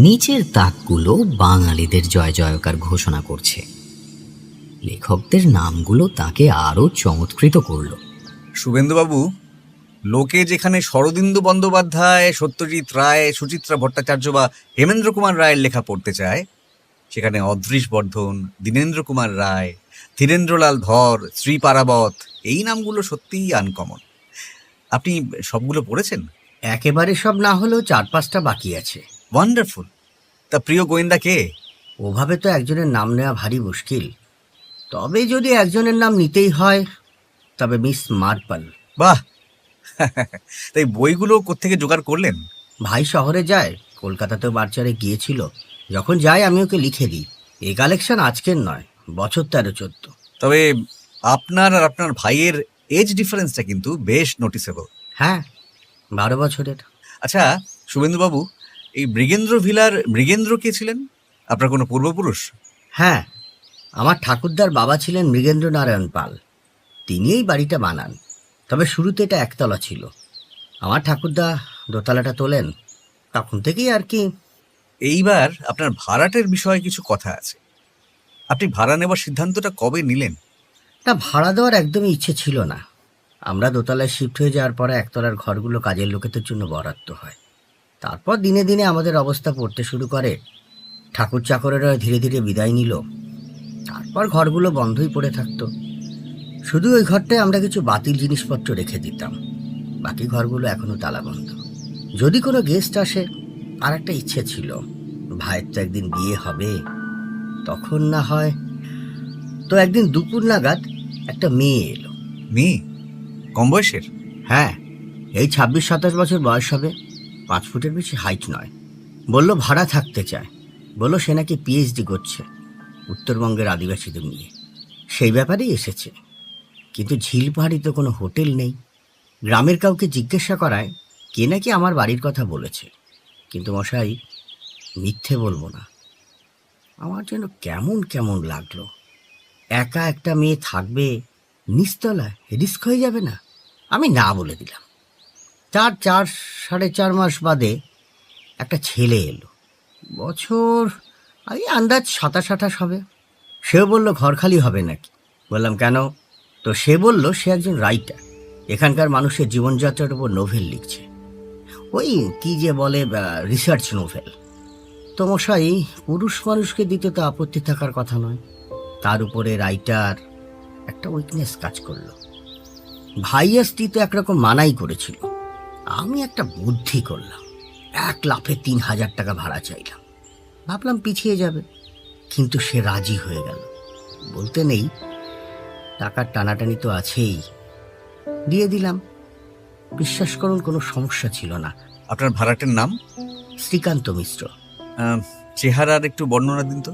নিচের তাকগুলো বাঙালিদের জয় জয়কার ঘোষণা করছে। লেখকদের নামগুলো তাকে আরও চমৎকৃত করল। শুভেন্দুবাবু, লোকে যেখানে শরদিন্দু বন্দ্যোপাধ্যায়, সত্যজিৎ রায়, সুচিত্রা ভট্টাচার্য বা হেমেন্দ্র কুমার রায়ের লেখা পড়তে চায়, সেখানে অদৃশ বর্ধন, দীনেন্দ্র কুমার রায়, ধীরেন্দ্রলাল ধর, শ্রী পারাবত, এই নামগুলো সত্যিই আনকমন। আপনি সবগুলো পড়েছেন? একেবারে সব না হলেও ৪-৫টা বাকি আছে। ওয়ান্ডারফুল। তা প্রিয় গোয়েন্দা কে? ওভাবে তো একজনের নাম নেওয়া ভারী মুশকিল। তবে যদি একজনের নাম নিতেই হয় তবে মিস মার্পল। বাহ, তাই বইগুলো কোত্থেকে জোগাড় করলেন? ভাই শহরে যায়, কলকাতাতেও বারচারে গিয়েছিল। যখন যাই আমি ওকে লিখে দিই। এই কালেকশন আজকের নয়, বছর 13-14। তবে আপনার আর আপনার ভাইয়ের এজ ডিফারেন্সটা কিন্তু বেশ নোটিসেবল। হ্যাঁ, 12 বছরের। আচ্ছা শুভেন্দুবাবু, এই মৃগেন্দ্র ভিলার মৃগেন্দ্র কে ছিলেন? আপনার কোনো পূর্বপুরুষ? হ্যাঁ, আমার ঠাকুরদার বাবা ছিলেন মৃগেন্দ্র নারায়ণ পাল। তিনি এই বাড়িটা বানান। তবে শুরুতে এটা একতলা ছিল। আমার ঠাকুরদা দোতলাটা তোলেন, তখন থেকেই আর কি। এইবার আপনার ভাড়াটের বিষয়ে কিছু কথা আছে। আপনি ভাড়া নেওয়ার সিদ্ধান্তটা কবে নিলেন? না, ভাড়া দেওয়ার একদমই ইচ্ছে ছিল না। আমরা দোতলায় শিফট হয়ে যাওয়ার পরে একতলার ঘরগুলো কাজের লোকেদের জন্য বরাদ্দ হয়। তারপর দিনে দিনে আমাদের অবস্থা পড়তে শুরু করে। ঠাকুর চাকরেরা ধীরে ধীরে বিদায় নিল। তারপর ঘরগুলো বন্ধই পড়ে থাকতো। শুধু ওই ঘরটায় আমরা কিছু বাতিল জিনিসপত্র রেখে দিতাম। বাকি ঘরগুলো এখনো তালাবন্ধ। যদি কোনো গেস্ট আসে, আর একটা ইচ্ছে ছিল, ভাইয়ের তো একদিন বিয়ে হবে, তখন না হয়। তো একদিন দুপুর নাগাদ একটা মেয়ে এলো। মেয়ে? কম বয়সের? হ্যাঁ, এই 26-27 বছর বয়স হবে। 5 ফুটের বেশি হাইট নয়। বলল ভাড়া থাকতে চায়। বলল সে নাকি পিএইচডি করছে উত্তরবঙ্গের আদিবাসীদের নিয়ে। সেই ব্যাপারেই এসেছে। কিন্তু ঝিলপাহাড়ি তো কোনো হোটেল নেই। গ্রামের কাউকে জিজ্ঞাসা করায় কে নাকি আমার বাড়ির কথা বলেছে, কিন্তু মশাই মিথ্যে বলবো না, আমার যেন কেমন কেমন লাগলো। একা একটা মেয়ে থাকবে নিচতলায়, রিস্ক হয়ে যাবে না? আমি না বলে দিলাম। 4.5 মাস বাদে একটা ছেলে এলো, বছর এই আন্দাজ 27-28 হবে। সেও বলল ঘর খালি হবে নাকি। বললাম কেন? তো সে বলল সে একজন রাইটার, এখানকার মানুষের জীবনযাত্রার উপর নোভেল লিখছে, ওই কি যে বলে রিসার্চ নোভেল। তো মশাই, পুরুষ মানুষকে দিতে তো আপত্তি থাকার কথা নয়, তার উপরে রাইটার, একটা উইকনেস কাজ করলো। ভাইয়া স্ত্রী তো একরকম মানাই করেছিল, আমি একটা বুদ্ধি করলাম, 1 লাফে 3,000 টাকা ভাড়া চাইলাম। ভাবলাম পিছিয়ে যাবে, কিন্তু সে রাজি হয়ে গেল। বলতে নেই, টাকার টানাটানি তো আছেই, দিয়ে দিলাম। বিশ্বাস করুন, কোনো সমস্যা ছিল না। আপনার ভাড়াটের নাম? শ্রীকান্ত মিশ্র। চেহারার একটু বর্ণনা দিন তো।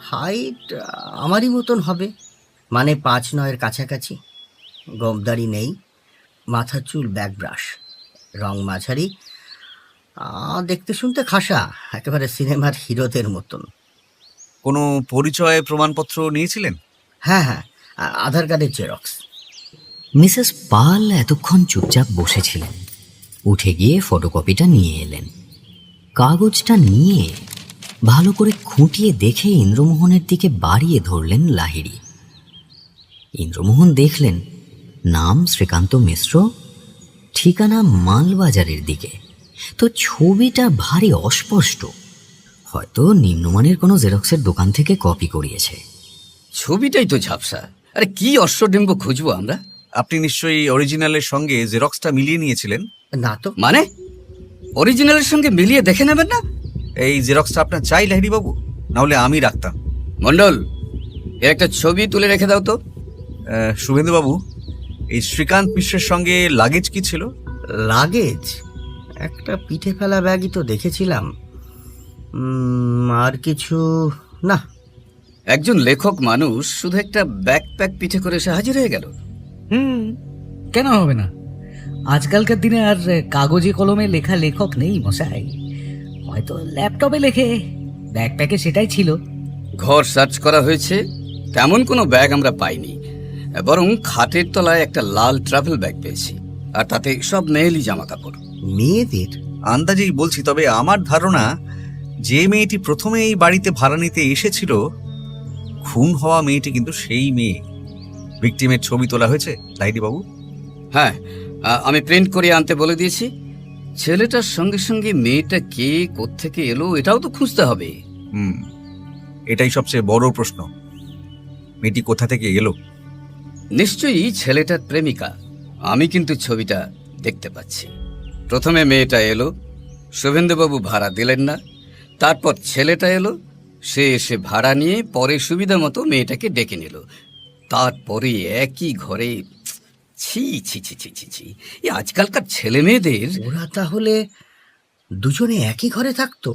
হাইট আমারই মতন হবে, মানে 5'9" কাছাকাছি। গোঁফদাড়ি নেই, মাথার চুল ব্যাকব্রাশ, রং মাঝারি, দেখতে শুনতে খাসা, একেবারে সিনেমার হিরোদের মতন। কোনো পরিচয় প্রমাণপত্র নিয়েছিলেন? হ্যাঁ হ্যাঁ, আধার কার্ডের জেরক্স। মিসেস পাল এতক্ষণ চুপচাপ বসেছিলেন, উঠে গিয়ে ফটোকপিটা নিয়ে এলেন। কাগজটা নিয়ে ভালো করে খুঁটিয়ে দেখে ইন্দ্রমোহনের দিকে বাড়িয়ে ধরলেন লাহিড়ী। ইন্দ্রমোহন দেখলেন নাম শ্রীকান্ত মিশ্র, ঠিকানা মালবাজারের দিকে। তো ছবিটা ভারী অস্পষ্ট, হয়তো নিম্নমানের কোনো জেরক্সের দোকান থেকে কপি করিয়েছে। ছবিটাই তো ঝাপসা। আরে কি অশ্বডিম্ব খুঁজবো আমরা? আপনি নিশ্চয়ই অরিজিনালের সঙ্গে জেরক্সটা মিলিয়ে নিয়েছিলেন? না তো। মানে অরিজিনালের সঙ্গে মিলিয়ে দেখে নেবেন না? এই জেরক্সটা আপনার চাই লাহিড়ী বাবু? নাহলে আমি রাখতাম। মন্ডল, এর একটা ছবি তুলে রেখে দাও তো। শুভেন্দু বাবু, এই শ্রীকান্ত মিশ্রের সঙ্গে লাগেজ কি ছিল? লাগেজ একটা পিঠে ফেলা ব্যাগই তো দেখেছিলাম, আর কিছু না। একজন লেখক মানুষ শুধু একটা ব্যাকপ্যাক পিঠে করে এসে হাজির হয়ে গেল। কেন হবে না? আজকালকার দিনে আর কাগজে কলমে লেখা লেখক নেই মশাই, হয়তো ল্যাপটপে লেখে, ব্যাকপ্যাকে সেটাই ছিল। ঘর সার্চ করা হয়েছে, তেমন কোনো ব্যাগ আমরা পাইনি, বরং খাটের তলায় একটা লাল ট্রাভেল ব্যাগ পেয়েছি, আর তাতে সব মেয়েলি জামা কাপড়। মেয়েদের? আন্দাজেই বলছি, তবে আমার ধারণা যে মেয়েটি প্রথমে এই বাড়িতে ভাড়া নিতে এসেছিল, খুন হওয়া মেয়েটি কিন্তু সেই মেয়ে। ভিকটিমের ছবি তোলা হয়েছে লাহিড়ী বাবু? হ্যাঁ, আমি প্রিন্ট করে আনতে বলে দিয়েছি। ছেলেটার সঙ্গে সঙ্গে মেয়েটা কে, কোত্থেকে এলো, এটাও তো খুঁজতে হবে। এটাই সবচেয়ে বড় প্রশ্ন, মেয়েটি কোথা থেকে এলো? নিশ্চয়ই ছেলেটার প্রেমিকা। আমি কিন্তু ছবিটা দেখতে পাচ্ছি। প্রথমে মেয়েটা এলো, শুভেন্দুবাবু ভাড়া দিলেন না, তারপর ছেলেটা এলো, সে এসে ভাড়া নিয়ে পরে সুবিধা মতো মেয়েটাকে ডেকে নিল, তারপরে একই ঘরে। ছি ছি ছি ছি ছি ছি, এই আজকালকার ছেলে মেয়েদের। ওরা তাহলে দুজনে একই ঘরে থাকতো,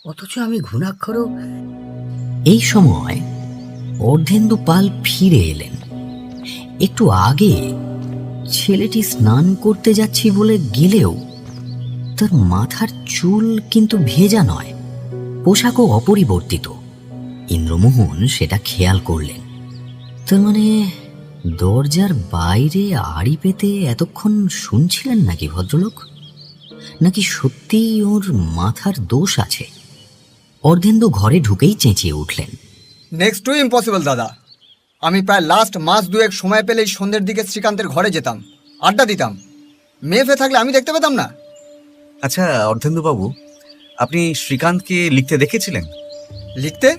অথচ আমি ঘুণাক্ষরও। এই সময় অর্ধেন্দু পাল ফিরে এলেন। একটু আগে ছেলেটি স্নান করতে যাচ্ছি বলে গেলেও তার মাথার চুল কিন্তু ভেজা নয়, পোশাকও অপরিবর্তিত। ইন্দ্রমোহন সেটা খেয়াল করলেন। তার মানে দরজার বাইরে আড়ি পেতে এতক্ষণ শুনছিলেন নাকি ভদ্রলোক? নাকি সত্যিই ওর মাথার দোষ আছে? অর্ধেন্দু ঘরে ঢুকেই চেঁচিয়ে উঠলেন, নেক্সট টু ইম্পসিবল দাদা। আমি প্রায় লাস্ট মাস 2 সময় পেলেই সন্ধ্যের দিকে শ্রীকান্তের ঘরে যেতাম, আড্ডা দিতাম। মেয়ে ফে থাকলে আমি দেখতে পেতাম না। আচ্ছা অর্ধেন্দু বাবু, আপনি শ্রীকান্তকে লিখতে দেখেছিলেন? লিখতে?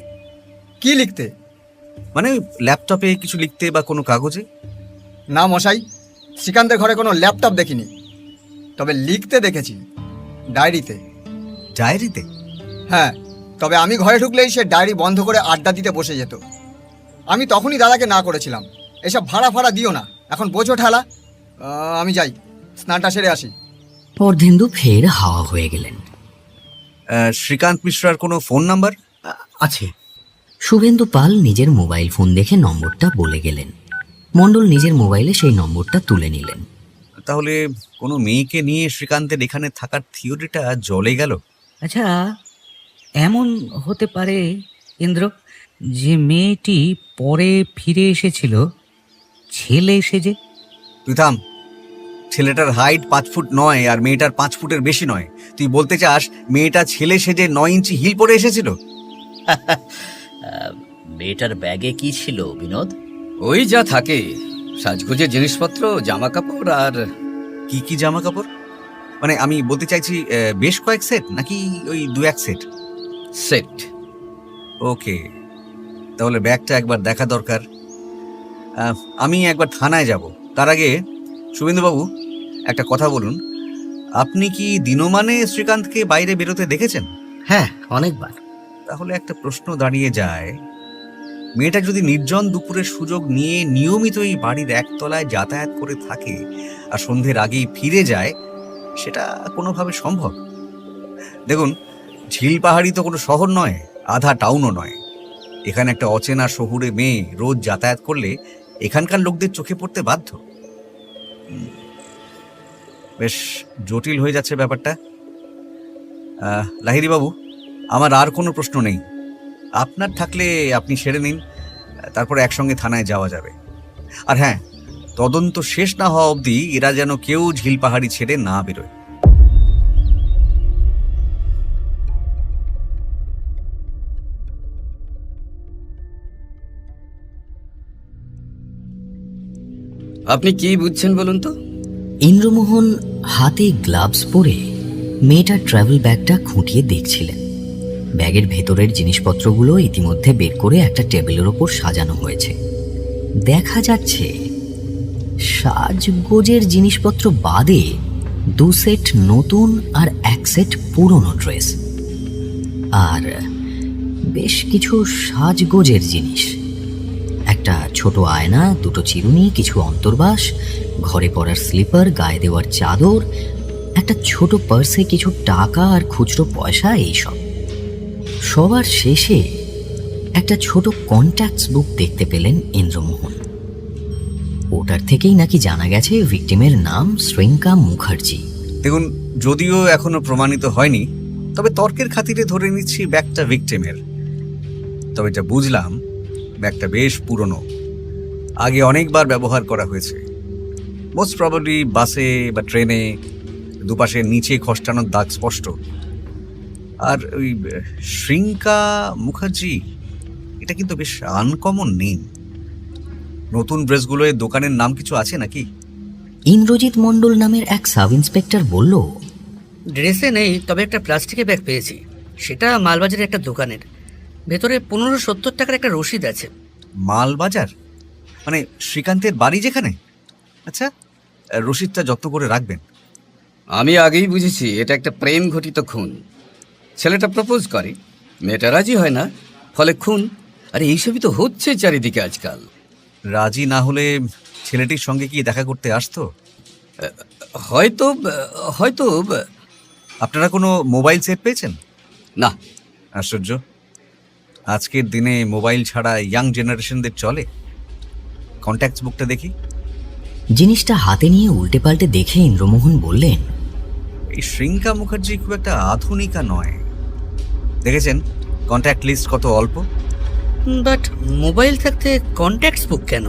কি লিখতে? মানে ল্যাপটপে কিছু লিখতে বা কোনো কাগজে? না মশাই, শ্রীকান্তের ঘরে কোনো ল্যাপটপ দেখিনি, তবে লিখতে দেখেছি, ডায়েরিতে। ডায়েরিতে? হ্যাঁ, তবে আমি ঘরে ঢুকলেই সে ডায়েরি বন্ধ করে আড্ডা দিতে বসে যেত। আমি তখনই দাদাকে না করেছিলাম, এসব ভাড়া ফাড়া দিও না, এখন বোঝো ঠেলা। আমি যাই, স্নানটা সেরে আসি। অর্ধেন্দু ফের হাওয়া হয়ে গেলেন। শ্রীকান্ত মিশ্রার কোনো ফোন নাম্বার আছে? শুভেন্দু পাল নিজের মোবাইল ফোন দেখে নম্বরটা বলে গেলেন। মণ্ডল নিজের মোবাইলে সেই নম্বরটা তুলে নিলেন। তাহলে কোনো মেয়েকে নিয়ে শ্রীকান্তের এখানে থাকার থিওরিটা জলে গেল। আচ্ছা, এমন হতে পারে ইন্দ্র যে মেয়েটি পরে ফিরে এসেছিল ছেলে সেজে। তুই থাম। ছেলেটার হাইট 5 ফুট নয় আর মেয়েটার 5 ফুটের বেশি নয়। তুই বলতে চাস মেয়েটা ছেলে সেজে 9 ইঞ্চি হিল পরে এসেছিল? মেয়েটার ব্যাগে কি ছিল বিনোদ? ওই যা থাকে, সাজগোজের জিনিসপত্র, জামা কাপড় আর কি কি জামা কাপড়? মানে আমি বলতে চাইছি বেশ কয়েক সেট নাকি ওই 2-1 সেট? সেট। ওকে, তাহলে ব্যাগটা একবার দেখা দরকার। আমি একবার থানায় যাব। তার আগে শুভেন্দুবাবু একটা কথা বলুন, আপনি কি দিনমানে শ্রীকান্তকে বাইরে বেরোতে দেখেছেন? হ্যাঁ, অনেকবার। তাহলে একটা প্রশ্ন দাঁড়িয়ে যায়, মেয়েটা যদি নির্জন দুপুরের সুযোগ নিয়ে নিয়মিত এই বাড়ির একতলায় যাতায়াত করে থাকে আর সন্ধ্যের আগেই ফিরে যায়, সেটা কোনোভাবে সম্ভব? দেখুন, ঝিল পাহাড়ি তো কোনো শহর নয়, আধা টাউনও নয়। এখানে একটা অচেনা শহুরে মেয়ে রোজ যাতায়াত করলে এখানকার লোকদের চোখে পড়তে বাধ্য। বেশ জটিল হয়ে যাচ্ছে ব্যাপারটা। লাহিড়ী বাবু, আমার আর কোনো প্রশ্ন নেই। আপনার থাকলে আপনি সেরে নিন, তারপর একসঙ্গে থানায় যাওয়া যাবে। আর হ্যাঁ, তদন্ত শেষ না হওয়া অবধি এরা যেন কেউ ঝিল পাহাড়ি ছেড়ে না বেরোয়। আপনি কি বুঝছেন বলুন তো? ইন্দ্রমোহন হাতে গ্লাভস পরে মেয়েটার ট্রাভেল ব্যাগটা খুঁটিয়ে দেখছিলেন। ব্যাগের ভেতরের জিনিসপত্রগুলো ইতিমধ্যে বের করে একটা টেবিলের ওপর সাজানো হয়েছে। দেখা যাচ্ছে সাজগোজের জিনিসপত্র বাদে 2 সেট নতুন আর 1 সেট পুরনো ড্রেস, আর বেশ কিছু সাজগোজের জিনিস। একটা ছোট আয়না, 2টো চিরুনি, কিছু অন্তর্বাস, ঘরে পরার স্লিপার, গায়ে দেওয়ার চাদর, একটা ছোট পার্সে কিছু টাকা আর খুচরো পয়সা, এইসব। সবার শেষে একটা ছোট কন্ট্যাক্টস বুক দেখতে পেলেন ইন্দ্রমোহন। ওটার থেকেই নাকি জানা গেছে ভিকটিমের নাম শ্রীঙ্কা মুখার্জি। দেখুন, যদিও এখনো প্রমাণিত হয়নি, তবে তর্কের খাতিরে ধরে নিচ্ছি ব্যাগটা ভিকটিমের। তবে এটা বুঝলাম ব্যাগটা বেশ পুরনো, আগে অনেকবার ব্যবহার করা হয়েছে। মোস্ট প্রবাবলি বাসে বা ট্রেনে দুপাশের নিচে খসটানোর দাগ স্পষ্ট। আর ওই শ্রীঙ্কা মুখার্জি, এটা কিন্তু বেশ আনকমন নেম। নতুন ড্রেসগুলোয় দোকানের নাম কিছু আছে নাকি? ইন্দ্রজিৎ মণ্ডল নামের এক সাব ইন্সপেক্টর বলল, ড্রেসে নেই, তবে একটা প্লাস্টিকের ব্যাগ পেয়েছি। সেটা মালবাজারের একটা দোকানের। ভেতরে 1570 টাকার একটা রসিদ আছে। মালবাজার মানে শ্রীকান্তের বাড়ি যেখানে? আচ্ছা, রসিদটা যত্ন করে রাখবেন। আমি আগেই বুঝেছি এটা একটা প্রেম ঘটিত খুন। ছেলেটা প্রপোজ করে, মেয়েটা রাজি হয় না, ফলে খুন। আর এইসবই তো হচ্ছে চারিদিকে আজকাল। রাজি না হলে ছেলেটির সঙ্গে কি দেখা করতে আসতো? হয়তো হয়তো আপনারা কোনো মোবাইল সেট পেয়েছেন? না। আশ্চর্য, আজকের দিনে মোবাইল ছাড়া ইয়াং জেনারেশনদের চলে। কন্ট্যাক্টস বুকটা দেখি। জিনিসটা হাতে নিয়ে উল্টে পাল্টে দেখে ইন্দ্রমোহন বললেন, এই শ্রীঙ্কা মুখার্জি খুব একটা আধুনিকা নয়। দেখেছেন কন্ট্যাক্ট লিস্ট কত অল্প? বাট মোবাইল থাকতে কন্ট্যাক্টস বুক কেন?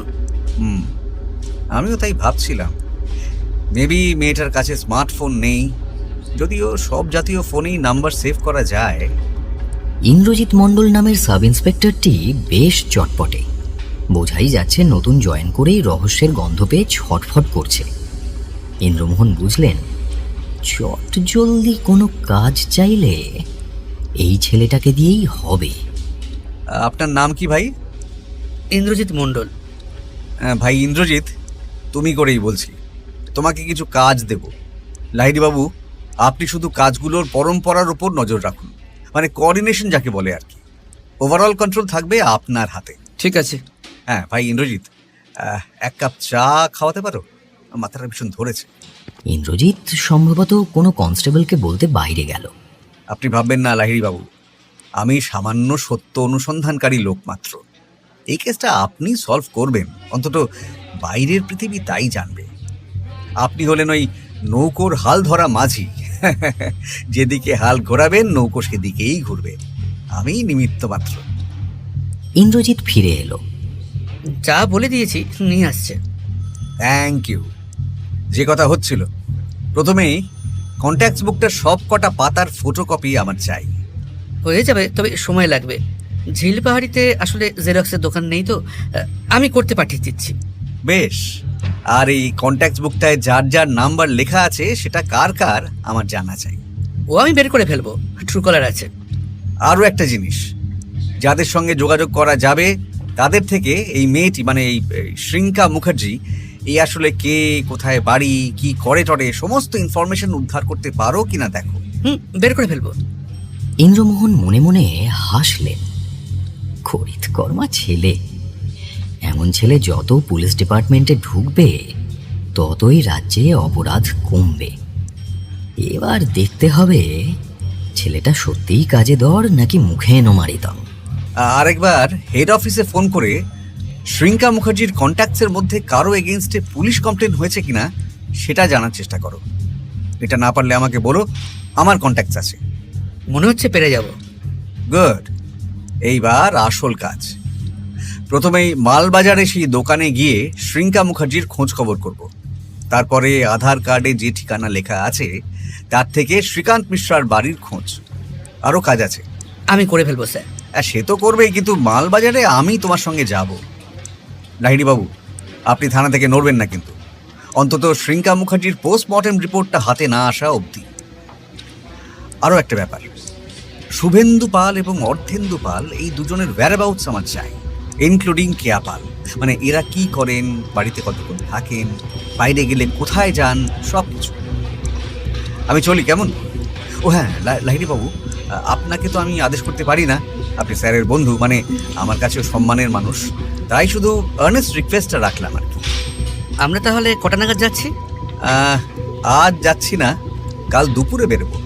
আমিও তাই ভাবছিলাম। মেবি মেয়েটার কাছে স্মার্টফোন নেই, যদিও সব জাতীয় ফোনেই নাম্বার সেভ করা যায়। ইন্দ্রজিৎ মণ্ডল নামের সাব ইন্সপেক্টরটি বেশ চটপটে। বোঝাই যাচ্ছে নতুন জয়েন করেই রহস্যের গন্ধ পেয়ে ছটফট করছে। ইন্দ্রমোহন বুঝলেন, চট জলদি কোনো কাজ চাইলে এই ছেলেটাকে দিয়েই হবে। আপনার নাম কি ভাই? ইন্দ্রজিৎ মণ্ডল। ভাই ইন্দ্রজিৎ, তুমি করেই বলছি। তোমাকে কিছু কাজ দেব। লাহিড়ী বাবু, আপনি শুধু কাজগুলোর পরম্পরার উপর নজর রাখুন, মানে কোঅর্ডিনেশন যাকে বলে আর কি। ওভারঅল কন্ট্রোল থাকবে আপনার হাতে। ঠিক আছে। হ্যাঁ ভাই ইন্দ্রজিৎ, 1 কাপ চা খাওয়াতে পারো? মাথাটা ভীষণ ধরেছে। ইন্দ্রজিৎ সম্ভবত কোনো কনস্টেবলকে বলতে বাইরে গেল। আপনি ভাববেন না লাহিড়ী বাবু, আমি সামান্য সত্য অনুসন্ধানকারী লোক মাত্র। এই কেসটা আপনি সলভ করবেন, অন্তত বাইরের পৃথিবী তাই জানবে। আপনি হলেন ওই নৌকোর হাল ধরা মাঝি। যেদিকে হাল ঘোরাবেন নৌকো সেদিকেই ঘুরবে, আমি নিমিত্ত মাত্র। ইন্দ্রজিৎ ফিরে এলো। যা বলে দিয়েছি নিয়ে আসছে। Thank you. যে কথা হচ্ছিল, প্রথমেই কন্ট্যাক্ট বুকটার সব কটা পাতার ফটোকপি আমার চাই। হয়ে যাবে, তবে সময় লাগবে। ঝিল পাহাড়িতে আসলে জেরক্সের দোকান নেই তো, আমি করতে পাঠিয়ে দিচ্ছি। বেশ। আর এই কন্ট্যাক্ট বুকটায় যার যার নাম্বার লেখা আছে সেটা কার কার আমার জানা চাই। ও আমি বের করে ফেলবো, ট্রু কলার আছে। আরও একটা জিনিস, যাদের সঙ্গে যোগাযোগ করা যাবে তাদের থেকে এই মেয়েটি মানে এই শ্রিঙ্কা মুখার্জি এই আসলে কে, কোথায় বাড়ি, কি করে টরে সমস্ত ইনফরমেশন উদ্ধার করতে পারো কিনা দেখো। বের করে ফেলবো। ইন্দ্রমোহন মনে মনে হাসলেন। খরিদকর্মা ছেলে, এমন ছেলে যত পুলিশ ডিপার্টমেন্টে ঢুকবে ততই রাজ্যে অপরাধ কমবে। এবার দেখতে হবে ছেলেটা সত্যিই কাজে দর নাকি মুখে নোমারিতম। আরেকবার হেড অফিসে ফোন করে শ্রিঙ্কা মুখার্জির কন্ট্যাক্টসের মধ্যে কারো এগেনস্টে পুলিশ কমপ্লেন হয়েছে কিনা সেটা জানার চেষ্টা করো। এটা না পারলে আমাকে বলো, আমার কন্ট্যাক্টস আছে। মনে হচ্ছে পেরে যাব। গুড। এইবার আসল কাজ। প্রথমেই মালবাজারে সেই দোকানে গিয়ে শ্রিঙ্কা মুখার্জির খোঁজ খবর করব। তারপরে আধার কার্ডে যে ঠিকানা লেখা আছে তার থেকে শ্রীকান্ত মিশ্রার বাড়ির খোঁজ। আরও কাজ আছে। আমি করে ফেলবো স্যার। সে তো করবেই, কিন্তু মালবাজারে আমি তোমার সঙ্গে যাব। লাহিড়ী বাবু, আপনি থানা থেকে নড়বেন না কিন্তু, অন্তত শ্রিঙ্কা মুখার্জির পোস্টমর্টেম রিপোর্টটা হাতে না আসা অবধি। আরও একটা ব্যাপার, শুভেন্দু পাল এবং অর্ধেন্দু পাল এই দুজনের ওয়্যারঅ্যাবাউটস আমার চাই, ইনক্লুডিং কেয়া পাল। মানে এরা কি করেন, বাড়িতে কতক্ষণ থাকেন, বাইরে গেলে কোথায় যান, সব কিছু। আমি চলি কেমন? ও হ্যাঁ লাহিড়ী বাবু, আপনাকে তো আমি আদেশ করতে পারি না, আপনি স্যারের বন্ধু, মানে আমার কাছেও সম্মানের মানুষ, তাই শুধু আর্নেস্ট রিকোয়েস্টটা রাখলাম আর কি। আমরা তাহলে কটা নাগাদ যাচ্ছি? আজ যাচ্ছি না, কাল দুপুরে বেরোবো।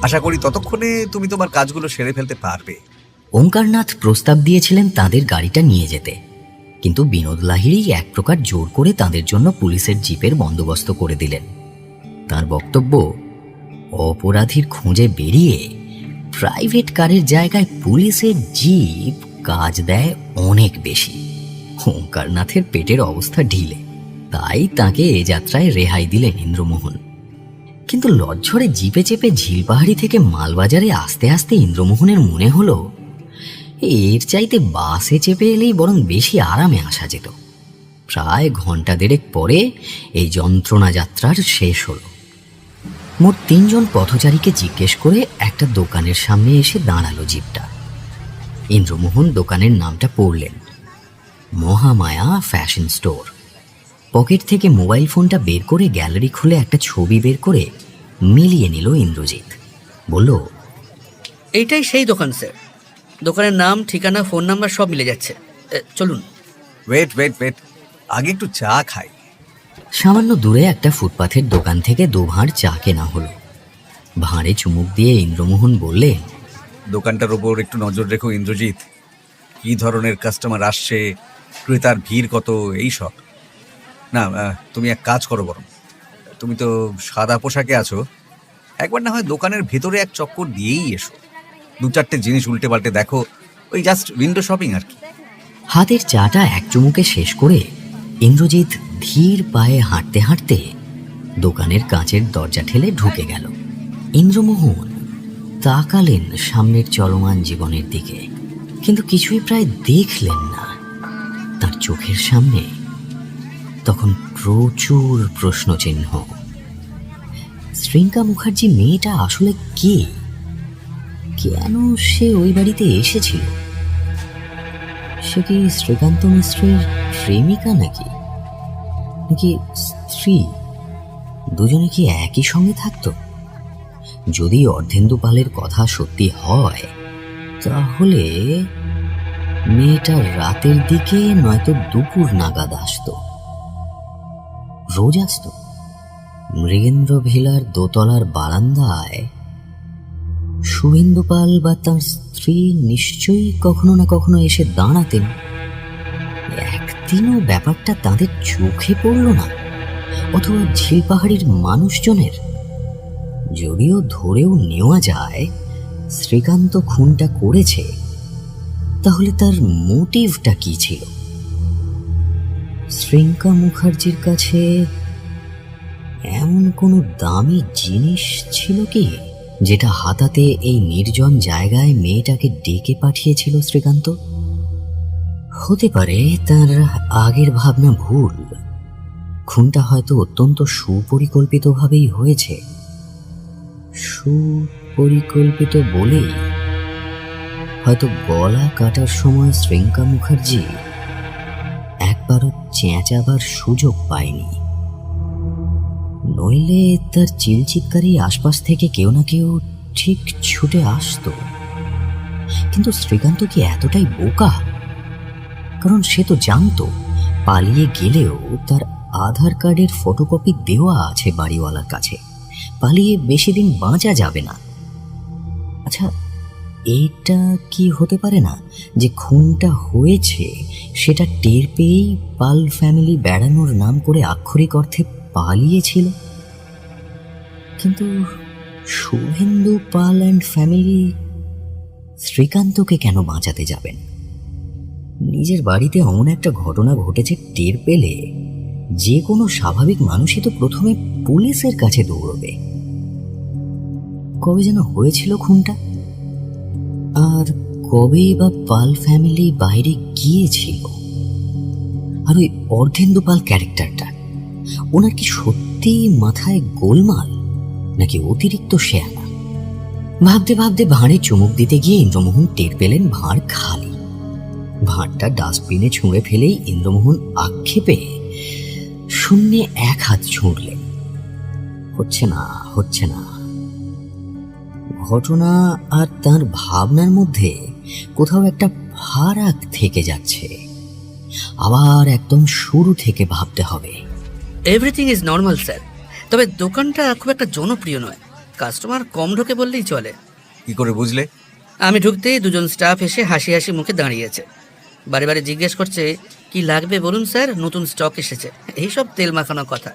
আশা করি ততক্ষণে তুমি তোমার কাজগুলো সেরে ফেলতে পারবে। ওঙ্কারনাথ প্রস্তাব দিয়েছিলেন তাদের গাড়িটা নিয়ে যেতে, কিন্তু বিনোদ লাহিড়ী এক প্রকার জোর করে তাদের জন্য পুলিশের জিপের বন্দোবস্ত করে দিলেন। তার বক্তব্য, অপরাধীর খোঁজে বেরিয়ে প্রাইভেট কারের জায়গায় পুলিশের জিপ কাজ দেয় অনেক বেশি। ওঙ্কারনাথের পেটের অবস্থা ঢিলে, তাই তাকে এ যাত্রায় রেহাই দিলেন ইন্দ্রমোহন। কিন্তু লজ্জরে জিপে চেপে ঝিলপাহাড়ি থেকে মালবাজারে আস্তে আস্তে ইন্দ্রমোহনের মনে হলো এর চাইতে বাসে চেপে এলেই বরং বেশি আরামে আসা যেত। প্রায় ঘন্টা দেড়েক পরে এই যন্ত্রণা যাত্রার শেষ হলো। মোট 3 জন পথচারীকে জিজ্ঞেস করে একটা দোকানের সামনে এসে দাঁড়ালো জিপটা। ইন্দ্রমোহন দোকানের নামটা পড়লেন, মহামায়া ফ্যাশন স্টোর। পকেট থেকে মোবাইল ফোনটা বের করে গ্যালারি খুলে একটা ছবি বের করে মিলিয়ে নিল ইন্দ্রজিৎ। বলল, এইটাই সেই দোকান স্যার। দোকানের নাম, ঠিকানা, ফোন নাম্বার সব মিলে যাচ্ছে। চলুন। ওয়েট ওয়েট ওয়েট, আগে একটু চা খাই। সামান্য দূরে একটা ফুটপাথের দোকান থেকে 2 ভাঁড় চা কেনা হলো। ভাঁড়ে চুমুক দিয়ে ইন্দ্রমোহন বললেন, দোকানটার ওপর একটু নজর রেখো ইন্দ্রজিৎ, কী ধরনের কাস্টমার আসছে, ক্রেতার ভিড় কত, এই সব। না, তুমি এক কাজ করো, বরং তুমি তো সাদা পোশাকে আছো, একবার না হয় দোকানের ভেতরে এক চক্কর দিয়েই এসো। 2-4টে জিনিস উল্টে পাল্টে দেখো, ওই জাস্ট উইন্ডো শপিং আর কি। হাতের চাটা এক চুমুকে শেষ করে ইন্দ্রজিৎ ধীর পায়ে হাঁটতে হাঁটতে দোকানের কাঁচের দরজা ঠেলে ঢুকে গেল। ইন্দ্রমোহন তাকালেন সামনের চলমান জীবনের দিকে, কিন্তু কিছুই প্রায় দেখলেন না। তার চোখের সামনে তখন প্রচুর প্রশ্নচিহ্ন। শ্রিঙ্কা মুখার্জি মেয়েটা আসলে কে? কেন সে ওই বাড়িতে এসেছিল? সে কি শ্রীকান্ত মিশ্রের প্রেমিকা নাকি স্ত্রী? দুজনে কি একই সঙ্গে থাকত? যদি অর্ধেন্দু পালের কথা সত্যি হয়, তাহলে মেয়েটা রাতের দিকে নয়তো দুপুর নাগাদ আসতো। রোজ আসতো। মৃগেন্দ্র ভিলার দোতলার বারান্দায় শুভেন্দু পাল বা তার স্ত্রী নিশ্চয়ই কখনো না কখনো এসে দাঁড়াতেন। একদিনও ব্যাপারটা তাদের চোখে পড়ল না। অথবা ঝিল পাহাড়ির মানুষজনের? যদিও ধরেও নেওয়া যায় শ্রীকান্ত খুনটা করেছে, তাহলে তার মোটিভটা কি ছিল? শ্রীঙ্কা মুখার্জির কাছে এমন কোনো দামি জিনিস ছিল কি যেটা হাতাতে এই নির্জন জায়গায় মেয়েটাকে ডেকে পাঠিয়েছিল শ্রীকান্ত? হতে পারে তার আগের ভাবনা ভুল। খুনটা হয়তো অত্যন্ত সুপরিকল্পিতভাবেই হয়েছে। সুপরিকল্পিত বলেই হয়তো গলা কাটার সময় শ্রীঙ্কা মুখার্জি একবারও চেঁচাবার সুযোগ পায়নি। নইলে তার চিলচিৎকারই আশপাশ থেকে কেউ না কেউ ঠিক ছুটে আসতো। কিন্তু শ্রীকান্ত কি এতটাই বোকা? কারণ সে তো জানতো পালিয়ে গেলেও তার আধার কার্ডের ফটোকপি দেওয়া আছে বাড়িওয়ালার কাছে, পালিয়ে বেশি দিন বাঁচা যাবে না। আচ্ছা, এইটা কি হতে পারে না যে খুনটা হয়েছে সেটা টের পেয়েই পাল ফ্যামিলি বেড়ানোর নাম করে আক্ষরিক অর্থে পালিয়েছিল? কিন্তু শুভেন্দু পাল অ্যান্ড ফ্যামিলি শ্রীকান্তকে কেন বাঁচাতে যাবেন? নিজের বাড়িতে এমন একটা ঘটনা ঘটেছে টের পেলে যে কোনো স্বাভাবিক মানুষই তো প্রথমে পুলিশের কাছে দৌড়বে। কবে যেন হয়েছিল খুনটা? আর কবে বা পাল ফ্যামিলি বাইরে গিয়েছিল? আর ওই অর্ধেন্দু পাল ক্যারেক্টারটা, ওনার কি সত্যি মাথায় গোলমাল নাকি অতিরিক্ত শেয়ানা? ভাবতে ভাবতে ভাঁড়ে চুমুক দিতে গিয়ে ইন্দ্রমোহন টের পেলেন ভাঁড় খালি। ভাঁড়টা ডাস্টবিনে ছুঁড়ে ফেলেই ইন্দ্রমোহন আক্ষেপে শূন্যে এক হাত ছুঁড়লেন। হচ্ছে না, হচ্ছে না। ঘটনা আর তার ভাবনার মধ্যে কোথাও একটা ফারাক থেকে যাচ্ছে। আবার একদম শুরু থেকে ভাবতে হবে। এভরিথিং ইজ নর্মাল স্যার, তবে দোকানটা খুব একটা জনপ্রিয় নয়। কাস্টমার কম ঢোকে বললেই চলে। কি করে বুঝলে? আমি ঢুকতেই দুজন স্টাফ এসে হাসি হাসি মুখে দাঁড়িয়েছে। বারে বারে জিজ্ঞেস করছে, কি লাগবে বলুন স্যার, নতুন স্টক এসেছে, এইসব তেল মাখানো কথা।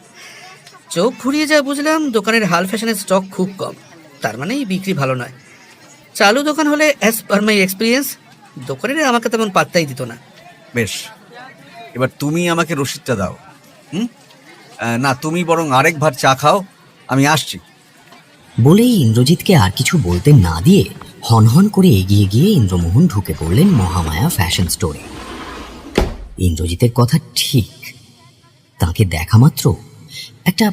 চোখ ঘুরিয়ে যা বুঝলাম দোকানের হাল ফ্যাশনের স্টক খুব কম, তার মানেই বিক্রি ভালো নয়। চালু দোকান হলে অ্যাজ পার মাই এক্সপিরিয়েন্স দোকানের আমাকে তেমন পাত্তাই দিত না। বেশ, এবার তুমি আমাকে রসিদটা দাও। না, তুমি বরং আরেক ভার চা খাও, আমি আসছি। বলেই ইন্দ্রজিৎকে আর কিছু বলতে না দিয়ে হনহন করে এগিয়ে গিয়ে ইন্দ্রমোহন ঢুকে পড়লেন মহামায়া ফ্যাশন স্টোরে। ইন্দ্রজিতের কথা ঠিক, তাকে দেখা মাত্র একটা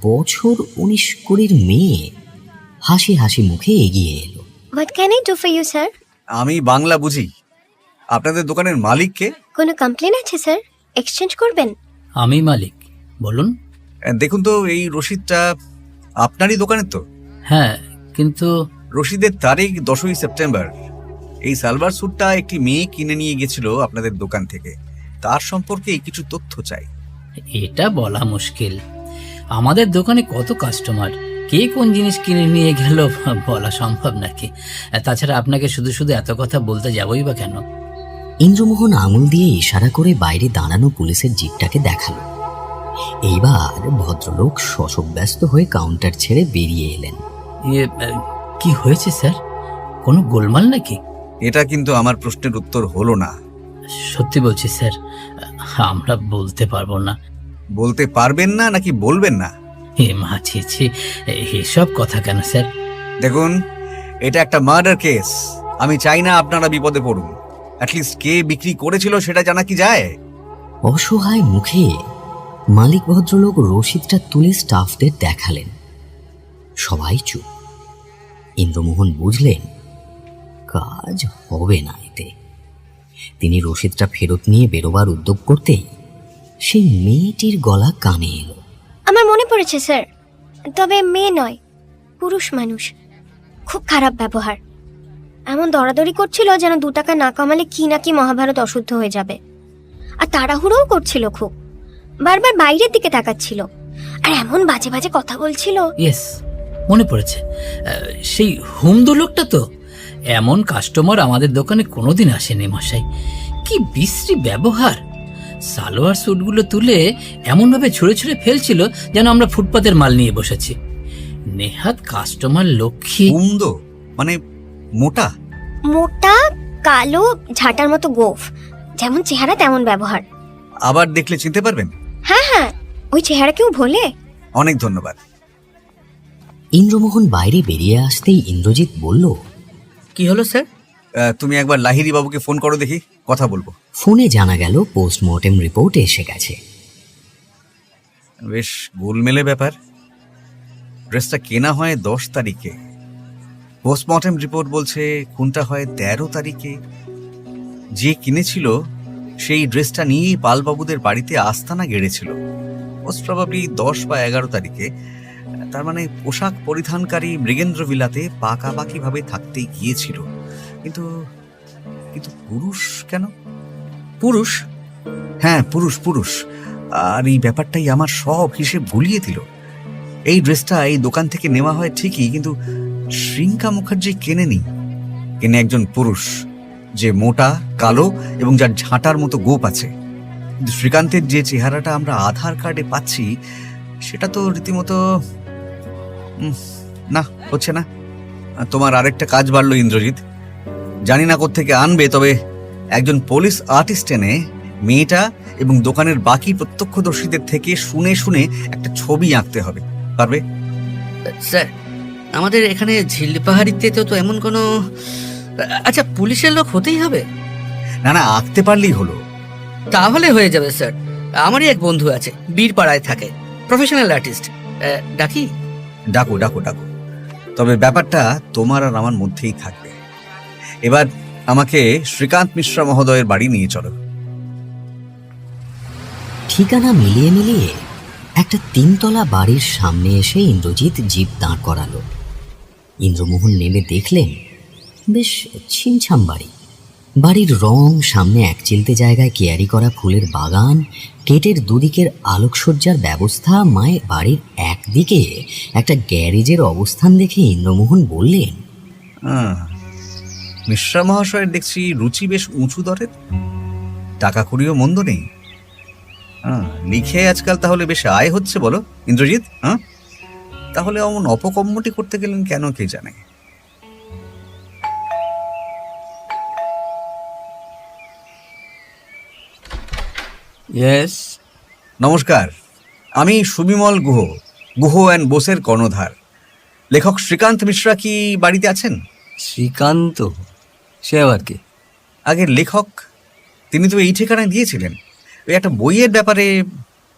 বছর 19-20 মেয়ে হাসি হাসি মুখে এগিয়ে এলো। What can I do for you, sir? আমি বাংলা বুঝি। আপনাদের দোকানের মালিককে? কোনো কমপ্লেন আছে স্যার? এক্সচেঞ্জ করবেন? আমি মালিক, বলুন। দেখুন তো, এই রসিদটা আপনারই দোকানের তো? হ্যাঁ, কিন্তু রসিদের তারিখ 10ই সেপ্টেম্বর। এই সালভার স্যুটটা একটি মেয়ে কিনে নিয়ে গেছিল আপনাদের দোকান থেকে, তার সম্পর্কে কিছু তথ্য চাই। এটা বলা মুশকিল। আমাদের দোকানে কত কাস্টমার, কে কোন জিনিস কিনে নিয়ে গেল বলা সম্ভব নাকি? তাছাড়া আপনাকে শুধু শুধু এত কথা বলতে যাবই বা কেন? ইন্দ্রমোহন আঙুল দিয়ে ইশারা করে বাইরে দাঁড়ানো পুলিশের জিপটাকে দেখালো। এইবার ভদ্রলোক শশক ব্যস্ত হয়ে কাউন্টার ছেড়ে বেরিয়ে এলেন। কি হয়েছে স্যার, কোনো গোলমাল নাকি? এটা কিন্তু আমার প্রশ্নের উত্তর হলো না। সত্যি বলছি স্যার, আমরা বলতে পারবো না। বলতে পারবেন না নাকি বলবেন না? হে মা, ছি ছি, এসব কথা কেন স্যার? দেখুন, এটা একটা মার্ডার কেস। আমি চাই না আপনারা বিপদে পড়ুন। অ্যাটলিস্ট কে বিক্রি করেছিল সেটা জানা কি যায়? অসহায় মুখে মালিক ভদ্রলোক রসিদটা তুলে স্টাফদের দেখালেন। সবাই চুপ। ইন্দ্রমোহন বুঝলেন কাজ হবে না এতে। তিনি রসিদটা ফেরত নিয়ে বেরোবার উদ্যোগ করতেই সেই মেয়েটির গলা কানে এলো। আমার মনে পড়েছে স্যার, তবে মেয়ে নয়, পুরুষ মানুষ। খুব খারাপ ব্যবহার। এমন দরাদরি করছিল যেন 2 টাকা না কামালে কি নাকি মহাভারত অশুদ্ধ হয়ে যাবে। আর তাড়াহুড়োও করছিল খুব, বারবার বাইরের দিকে তাকাচ্ছিল আর এমন বাজে বাজে কথা বলছিল। ইয়েস, মনে পড়েছে, সেই হুমদু লোকটা তো। এমন কাস্টমার আমাদের দোকানে কোনোদিন আসেনি মশাই। কি বিশ্রী ব্যবহার! সালোয়ার স্যুটগুলো তুলে এমনভাবে ছুঁড়ে ছুঁড়ে ফেলছিল যেন আমরা ফুটপাতের মাল নিয়ে বসেছি। নেহাত কাস্টমার লক্ষ্মী। কুমদো মানে মোটা? মোটা, কালো, ঝাঁটার মতো গোফ। যেমন চেহারা তেমন ব্যবহার। আবার দেখলে চিনতে পারবেন? হ্যাঁ হ্যাঁ, ওই চেহারা কেউ ভোলে? অনেক ধন্যবাদ। ইন্দ্রমোহন বাইরে বেরিয়ে আসতেই ইন্দ্রজিৎ বলল, কি হলো স্যার? তুমি একবার লাহিড়ী বাবুকে ফোন করো দেখি, কথা বলবো। ফোনে জানা গেল পোস্টমর্টেম রিপোর্ট এসে গেছে। বেশ গোলমেলে ব্যাপার। ড্রেসটা কেনা হয় 10 তারিখে, পোস্টমর্টেম রিপোর্ট বলছে খুনটা হয় 13 তারিখে। যে কিনেছিল সেই ড্রেসটা নিয়েই পালবাবুদের বাড়িতে আস্তানা গেড়েছিল, মোস্ট প্রবাবলি 10 বা 11 তারিখে। তার মানে পোশাক পরিধানকারী মৃগেন্দ্র ভিলাতে পাকাপাকি ভাবে থাকতে গিয়েছিল। কিন্তু কিন্তু পুরুষ কেন? পুরুষ? হ্যাঁ, পুরুষ। আর এই ব্যাপারটাই আমার সব হিসেব ভুলিয়ে দিল। এই ড্রেসটা এই দোকান থেকে নেওয়া হয় ঠিকই, কিন্তু শ্রীঙ্কা মুখার্জি কেনেনি, কেনে একজন পুরুষ, যে মোটা, কালো এবং যার ঝাঁটার মতো গোপ আছে। কিন্তু শ্রীকান্তের যে চেহারাটা আমরা আধার কার্ডে পাচ্ছি সেটা তো রীতিমতো না, হচ্ছে না। তোমার আরেকটা কাজ বাড়লো ইন্দ্রজিৎ, জানি না কোত্থেকে আনবে, তবে একজন পুলিশ আর্টিস্ট এনে মেয়েটা এবং দোকানের বাকি প্রত্যক্ষদর্শীদের থেকে শুনে শুনে একটা ছবি আঁকতে হবে। পারবে? স্যার, আমাদের এখানে ঝিলপাহাড়িতে তো এমন কোনো... আচ্ছা, পুলিশের লোক হতেই হবে? না, আঁকতে পারলেই হলো। তাহলে হয়ে যাবে স্যার। আমারই এক বন্ধু আছে, বীরপাড়ায় থাকে, প্রফেশনাল আর্টিস্ট। ডাকি? ডাকো। তবে ব্যাপারটা তোমার আর আমার মধ্যেই থাকবে। এবার আমাকে শ্রীকান্ত মিশ্রা মহোদয়ের বাড়ি নিয়ে চলো। ঠিকানা মিলিয়ে মিলিয়ে একটা 3 তলা বাড়ির সামনে এসে ইন্দ্রজিৎ জিপ দাঁড় করালো। ইন্দ্রমোহন নেমে দেখলেন বেশ ছিমছাম বাড়ি। বাড়ির রং, সামনে একচিলতে জায়গায় কেয়ারি করা ফুলের বাগান, গেটের দুদিকের আলোকসজ্জার ব্যবস্থা, মায়ের বাড়ির একদিকে একটা গ্যারেজের অবস্থান দেখে ইন্দ্রমোহন বললেন, মিশ্রা মহাশয়ের দেখছি রুচি বেশ উঁচু দরের, টাকা কড়িও মন্দ নেই। লিখে আজকাল তাহলে বেশ আয় হচ্ছে বলো ইন্দ্রজিৎ? তাহলে অমন অপকর্মটি করতে গেলেন কেন কে জানে। ইয়েস, নমস্কার, আমি সুবিমল গুহ অ্যান্ড বোসের কর্ণধার। লেখক শ্রীকান্ত মিশ্রা কি বাড়িতে আছেন? শ্রীকান্ত? সে আবার কি? আগের লেখক, তিনি তো এই ঠিকানায় দিয়েছিলেন, ওই একটা বইয়ের ব্যাপারে।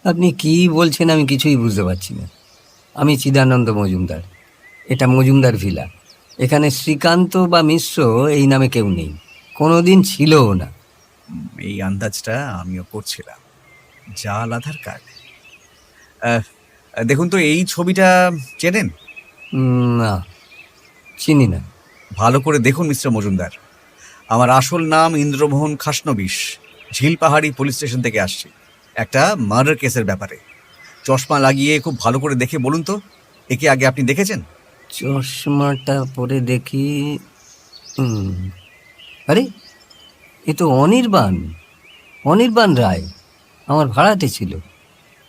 আপনি কি বলছেন আমি কিছুই বুঝতে পারছি না। আমি চিদানন্দ মজুমদার, এটা মজুমদার ভিলা। এখানে শ্রীকান্ত বা মিশ্র এই নামে কেউ নেই, কোনোদিন ছিলও না। এই আন্দাজটা আমিও করছিলাম। জাল আধার কার্ড। দেখুন তো, এই ছবিটা চেনেন? না, চিনি না। ভালো করে দেখুন মিস্টার মজুমদার, আমার আসল নাম ইন্দ্রমোহন খাসনবিশ, ঝিলপাহাড়ি পুলিশ স্টেশন থেকে আসছি একটা মার্ডার কেসের ব্যাপারে। চশমা লাগিয়ে খুব ভালো করে দেখে বলুন তো, একে আগে আপনি দেখেছেন? চশমাটা পরে দেখি। আরে, এ তো অনির্বাণ রায়, আমার ভাড়াটে ছিল,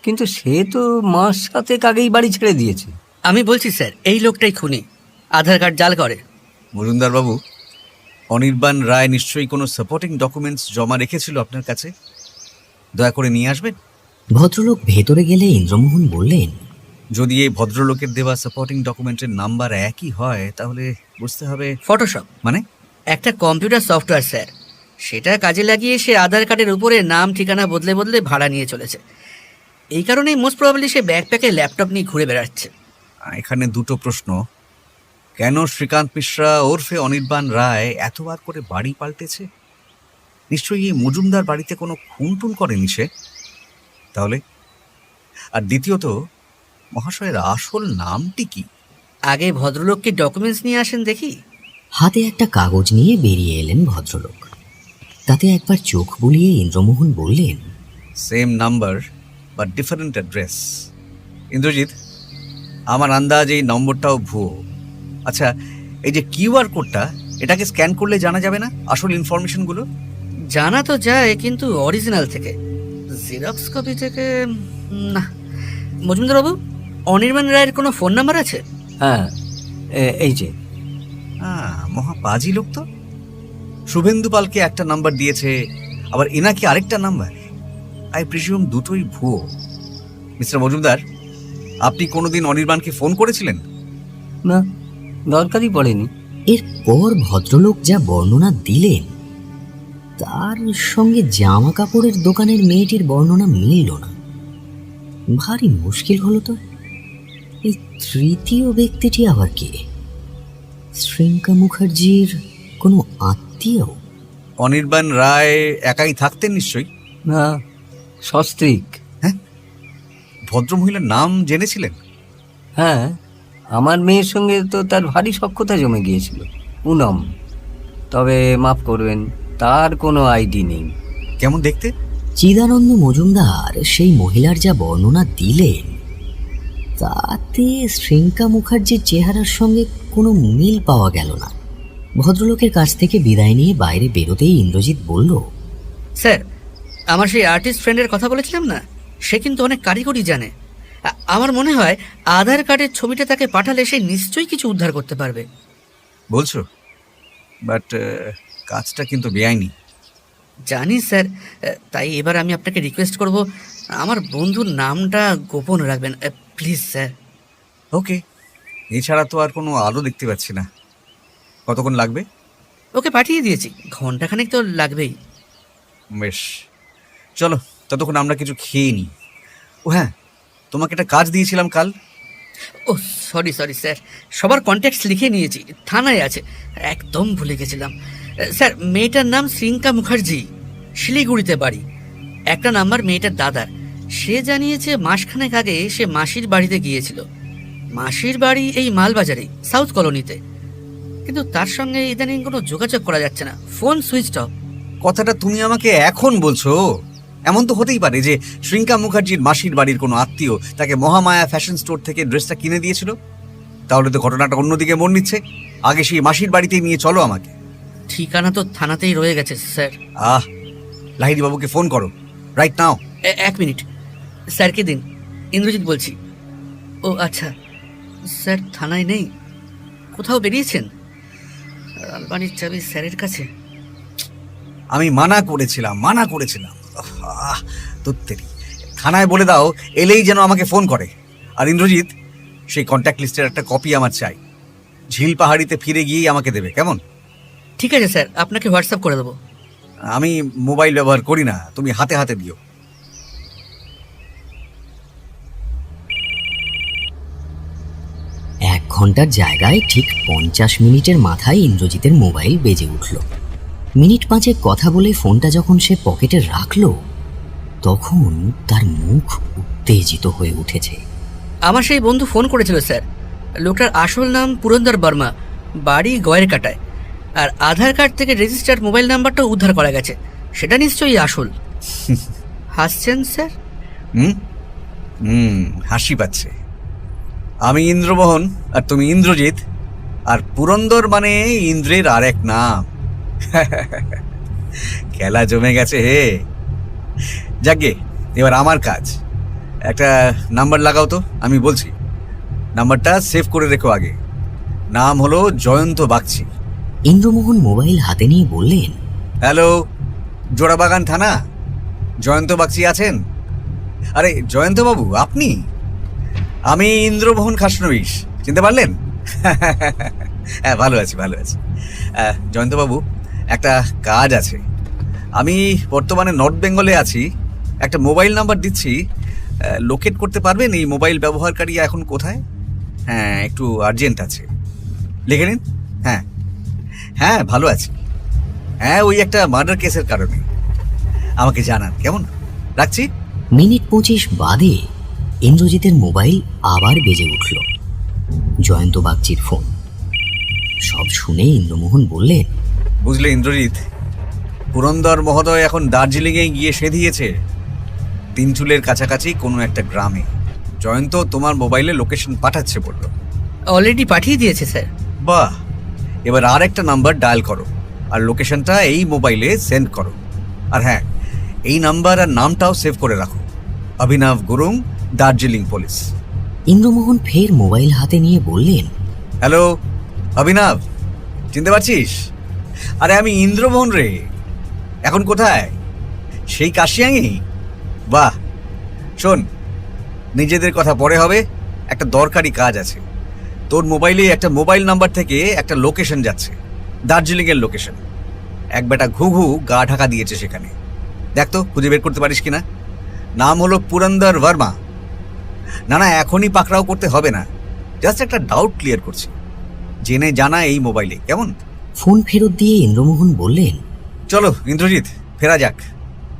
কিন্তু সে তো মাস 7 আগেই বাড়ি ছেড়ে দিয়েছে। আমি বলছি স্যার, এই লোকটাই খুনি, আধার কার্ড জাল করে। মজুমদার বাবু, অনির্বাণ রায় নিশ্চয়ই কোনো সাপোর্টিং ডকুমেন্টস জমা রেখেছিল আপনার কাছে, দয়া করে নিয়ে আসবেন। ভদ্রলোক ভেতরে গেলে ইন্দ্রমোহন বললেন, যদি এই ভদ্রলোকের দেওয়া সাপোর্টিং ডকুমেন্টের নাম্বার একই হয় তাহলে বুঝতে হবে। ফটোশপ মানে? একটা কম্পিউটার সফটওয়্যার স্যার, সেটা কাজে লাগিয়ে সে আধার কার্ডের উপরে নাম ঠিকানা বদলে বদলে ভাড়া নিয়ে চলেছে। এই কারণেই মোস্ট প্রবাবলি সে ব্যাকপ্যাকে ল্যাপটপ নিয়ে ঘুরে বেড়াচ্ছে। এখানে দুটো প্রশ্ন। কেন শ্রীকান্ত মিশ্রা ওরফে অনির্বাণ রায় এতবার করে বাড়ি পাল্টেছে? নিশ্চয়ই এই মজুমদার বাড়িতে কোনো খুন টুন করেনি সে। তাহলে আর দ্বিতীয়ত, মহাশয়ের আসল নামটি কি? আগে ভদ্রলোককে ডকুমেন্টস নিয়ে আসেন দেখি। হাতে একটা কাগজ নিয়ে বেরিয়ে এলেন ভদ্রলোক। তাতে একবার চোখ বুলিয়ে ইন্দ্রমোহন বললেন, same number but different address. Indrajit, আমার আন্দাজ এই নম্বরটাও ভুয়ো। আচ্ছা, এই যে কিউআর কোডটা, এটাকে স্ক্যান করলে জানা যাবে না আসল ইনফরমেশনগুলো? জানা তো যায়, কিন্তু অরিজিনাল থেকে জেরক্স কপি থেকে না। মজুমদার বাবু, অনির্বাণ রায়ের কোনো ফোন নাম্বার আছে? হ্যাঁ, এই যে। মহা বাজি লোক তো। শুভেন্দু পালকে একটা নাম্বার দিয়েছে, আবার এনাকে আরেকটা নাম্বার। আই প্রিজিউম দুটোই ভুয়ো। মিস্টার মজুমদার, আপনি কোনোদিন অনির্বাণকে ফোন করেছিলেন? না, দরকারই পড়েনি। এরপর ভদ্রলোক যা বর্ণনা দিলেন তার সঙ্গে জামা কাপড়ের দোকানের মেয়েটির বর্ণনা মিলল না। ভারী মুশকিল হলো তো। এই তৃতীয় ব্যক্তিটি আবার কে? শ্রীঙ্কা মুখার্জির কোনো আত্মীয়? অনির্বাণ রায় একাই থাকতেন নিশ্চয়ই? না, সস্ত্রীক। হ্যাঁ, ভদ্রমহিলার নাম জেনেছিলেন? হ্যাঁ, আমার মেয়ের সঙ্গে তো তার ভারী সখ্যতা জমে গিয়েছিল, পুনম। তবে মাফ করবেন, তার কোনো আইডি নেই। কেমন দেখতে? চিদানন্দ মজুমদার সেই মহিলার যা বর্ণনা দিলেন তাতে শ্রীঙ্কা মুখার্জির চেহারার সঙ্গে কোনো মিল পাওয়া গেল না। ভদ্রলোকের কাছ থেকে বিদায় নিয়ে বাইরে বেরোতেই ইন্দ্রজিৎ বলল, স্যার, আমার সেই আর্টিস্ট ফ্রেন্ডের কথা বলেছিলাম না, সে কিন্তু অনেক কারিগরি জানে। আমার মনে হয় আধার কার্ডের ছবিটা তাকে পাঠালে সে নিশ্চয়ই কিছু উদ্ধার করতে পারবে। বলছো? বাট কাজটা কিন্তু বেআইনি। জানি স্যার, তাই এবার আমি আপনাকে রিকোয়েস্ট করব আমার বন্ধুর নামটা গোপন রাখবেন, প্লিজ স্যার। ওকে, এছাড়া তো আর কোনো আলো দেখতে পাচ্ছি না। কতক্ষণ লাগবে? ওকে পাঠিয়ে দিয়েছি, ঘন্টাখানেক তো লাগবেই। বেশ, চলো ততক্ষণ আমরা কিছু খেয়ে নিই। ও হ্যাঁ, তোমাকে একটা কাজ দিয়েছিলাম কাল। ও সরি স্যার, সবার কন্ট্যাক্টস লিখে নিয়েছি, থানায় আছে, একদম ভুলে গেছিলাম। স্যার, মেয়েটার নাম শ্রীঙ্কা মুখার্জি, শিলিগুড়িতে বাড়ি। একটা নাম্বার মেয়েটার দাদার। সে জানিয়েছে মাসখানেক আগে সে মাসির বাড়িতে গিয়েছিল। মাসির বাড়ি এই মালবাজারে, সাউথ কলোনিতে। কিন্তু তার সঙ্গে ইদানিং কোনো যোগাযোগ করা যাচ্ছে না, ফোন সুইচ অফ। কথাটা তুমি আমাকে এখন বলছো? এমন তো হতেই পারে যে শ্রীঙ্কা মুখার্জির মাসির বাড়ির কোনো আত্মীয় তাকে মহামায়া ফ্যাশন স্টোর থেকে ড্রেসটা কিনে দিয়েছিল। তাহলে তো ঘটনাটা অন্যদিকে মন নিচ্ছে। আগে সেই মাসির বাড়িতেই নিয়ে চলো আমাকে। ঠিকানা তো থানাতেই রয়ে গেছে স্যার। লাহিড়ী বাবুকে ফোন করো রাইট নাও। এক মিনিট, স্যারকে দিন। ইন্দ্রজিৎ বলছি। ও আচ্ছা, স্যার থানায় নেই, কোথাও বেরিয়েছেন। আলমারির চাবি স্যারের কাছে। আমি মানা করেছিলাম। তোত্তেরি, থানায় বলে দাও এলেই যেন আমাকে ফোন করে। আর ইন্দ্রজিৎ, সেই কন্ট্যাক্ট লিস্টের একটা কপি আমার চাই। ঝিল পাহাড়িতে ফিরে গিয়েই আমাকে দেবে, কেমন? ঠিক আছে স্যার, আপনাকে হোয়াটসঅ্যাপ করে দেবো। আমি মোবাইল ব্যবহার করি না, তুমি হাতে হাতে দিও। এক ঘন্টার জায়গায় ঠিক 50 মিনিটের মাথায় ইন্দ্রজিতের মোবাইল বেজে উঠল। মিনিট 5 কথা বলে ফোনটা যখন সে পকেটে রাখল তখন তার মুখ উত্তেজিত হয়ে উঠেছে। আমার সেই বন্ধু ফোন করেছিল স্যার। লোকটার আসল নাম পুরন্দর বর্মা, বাড়ি গয়ের কাটায়। আর আধার কার্ড থেকে রেজিস্টার্ড মোবাইল নাম্বারটা উদ্ধার করা গেছে, সেটা নিশ্চয়ই আসল। হাসছেন স্যার? হাসি পাচ্ছে। আমি ইন্দ্রমোহন আর তুমি ইন্দ্রজিৎ, আর পুরন্দর মানে ইন্দ্রের আর এক নাম। খেলা জমে গেছে হে। যাকে, এবার আমার কাজ। একটা নাম্বার লাগাও তো, আমি বলছি। নাম্বারটা সেভ করে রেখো আগে। নাম হলো জয়ন্ত বাগচি। ইন্দ্রমোহন মোবাইল হাতে নিয়ে বললেন, হ্যালো, জোড়াবাগান থানা, জয়ন্ত বাগচি আছেন? আরে জয়ন্ত বাবু, আপনি? আমি ইন্দ্রমোহন খাসনবিশ, চিনতে পারলেন? হ্যাঁ, ভালো আছি। জয়ন্ত বাবু, একটা কাজ আছে। আমি বর্তমানে নর্থ বেঙ্গলে আছি। একটা মোবাইল নাম্বার দিচ্ছি, লোকেট করতে পারবেন এই মোবাইল ব্যবহারকারী এখন কোথায়? হ্যাঁ, একটু আর্জেন্ট আছে, লিখে নিন। হ্যাঁ, ভালো আছি। হ্যাঁ, ওই একটা মার্ডার কেসের কারণে আমাকে জানান, কেমন? রাখছি। মিনিট 25 বাদে ইন্দ্রজিতের মোবাইল আবার বেজে উঠল। জয়ন্ত বাগচির ফোন। সব শুনে ইন্দ্রমোহন বললেন, বুঝলে ইন্দ্রজিৎ, পুরন্দর মহোদয় এখন দার্জিলিংয়ে গিয়ে সেধিয়েছে, তিনচুলের কাছাকাছি কোনো একটা গ্রামে। জয়ন্ত তোমার মোবাইলে লোকেশন পাঠাচ্ছে বলল। অলরেডি পাঠিয়ে দিয়েছে স্যার। বাহ, এবার আর একটা নাম্বার ডায়াল করো আর লোকেশনটা এই মোবাইলে সেন্ড করো। আর হ্যাঁ, এই নাম্বার আর নামটাও সেভ করে রাখো, অভিনব গুরুং, দার্জিলিং পুলিশ। ইন্দ্রমোহন ফের মোবাইল হাতে নিয়ে বললেন, হ্যালো অভিনব, চিনতে পারছিস? আরে আমি ইন্দ্রমোহন রে। এখন কোথায়? সেই কাশিয়াঙি? বাহ, শোন, নিজেদের কথা পরে হবে, একটা দরকারি কাজ আছে। তোর মোবাইলে একটা মোবাইল নাম্বার থেকে একটা লোকেশন যাচ্ছে, দার্জিলিংয়ের লোকেশন। এক বেটা ঘুঘু গা ঢাকা দিয়েছে সেখানে, দেখ তো খুঁজে বের করতে পারিস কিনা। নাম হলো পুরন্দর বর্মা। না না, এখনই পাকড়াও করতে হবে না, জাস্ট একটা ডাউট ক্লিয়ার করছি, জেনে জানা এই মোবাইলে, কেমন? ফোন ফেরত দিয়ে ইন্দ্রমোহন বললেন, চলো ইন্দ্রজিৎ, ফেরা যাক,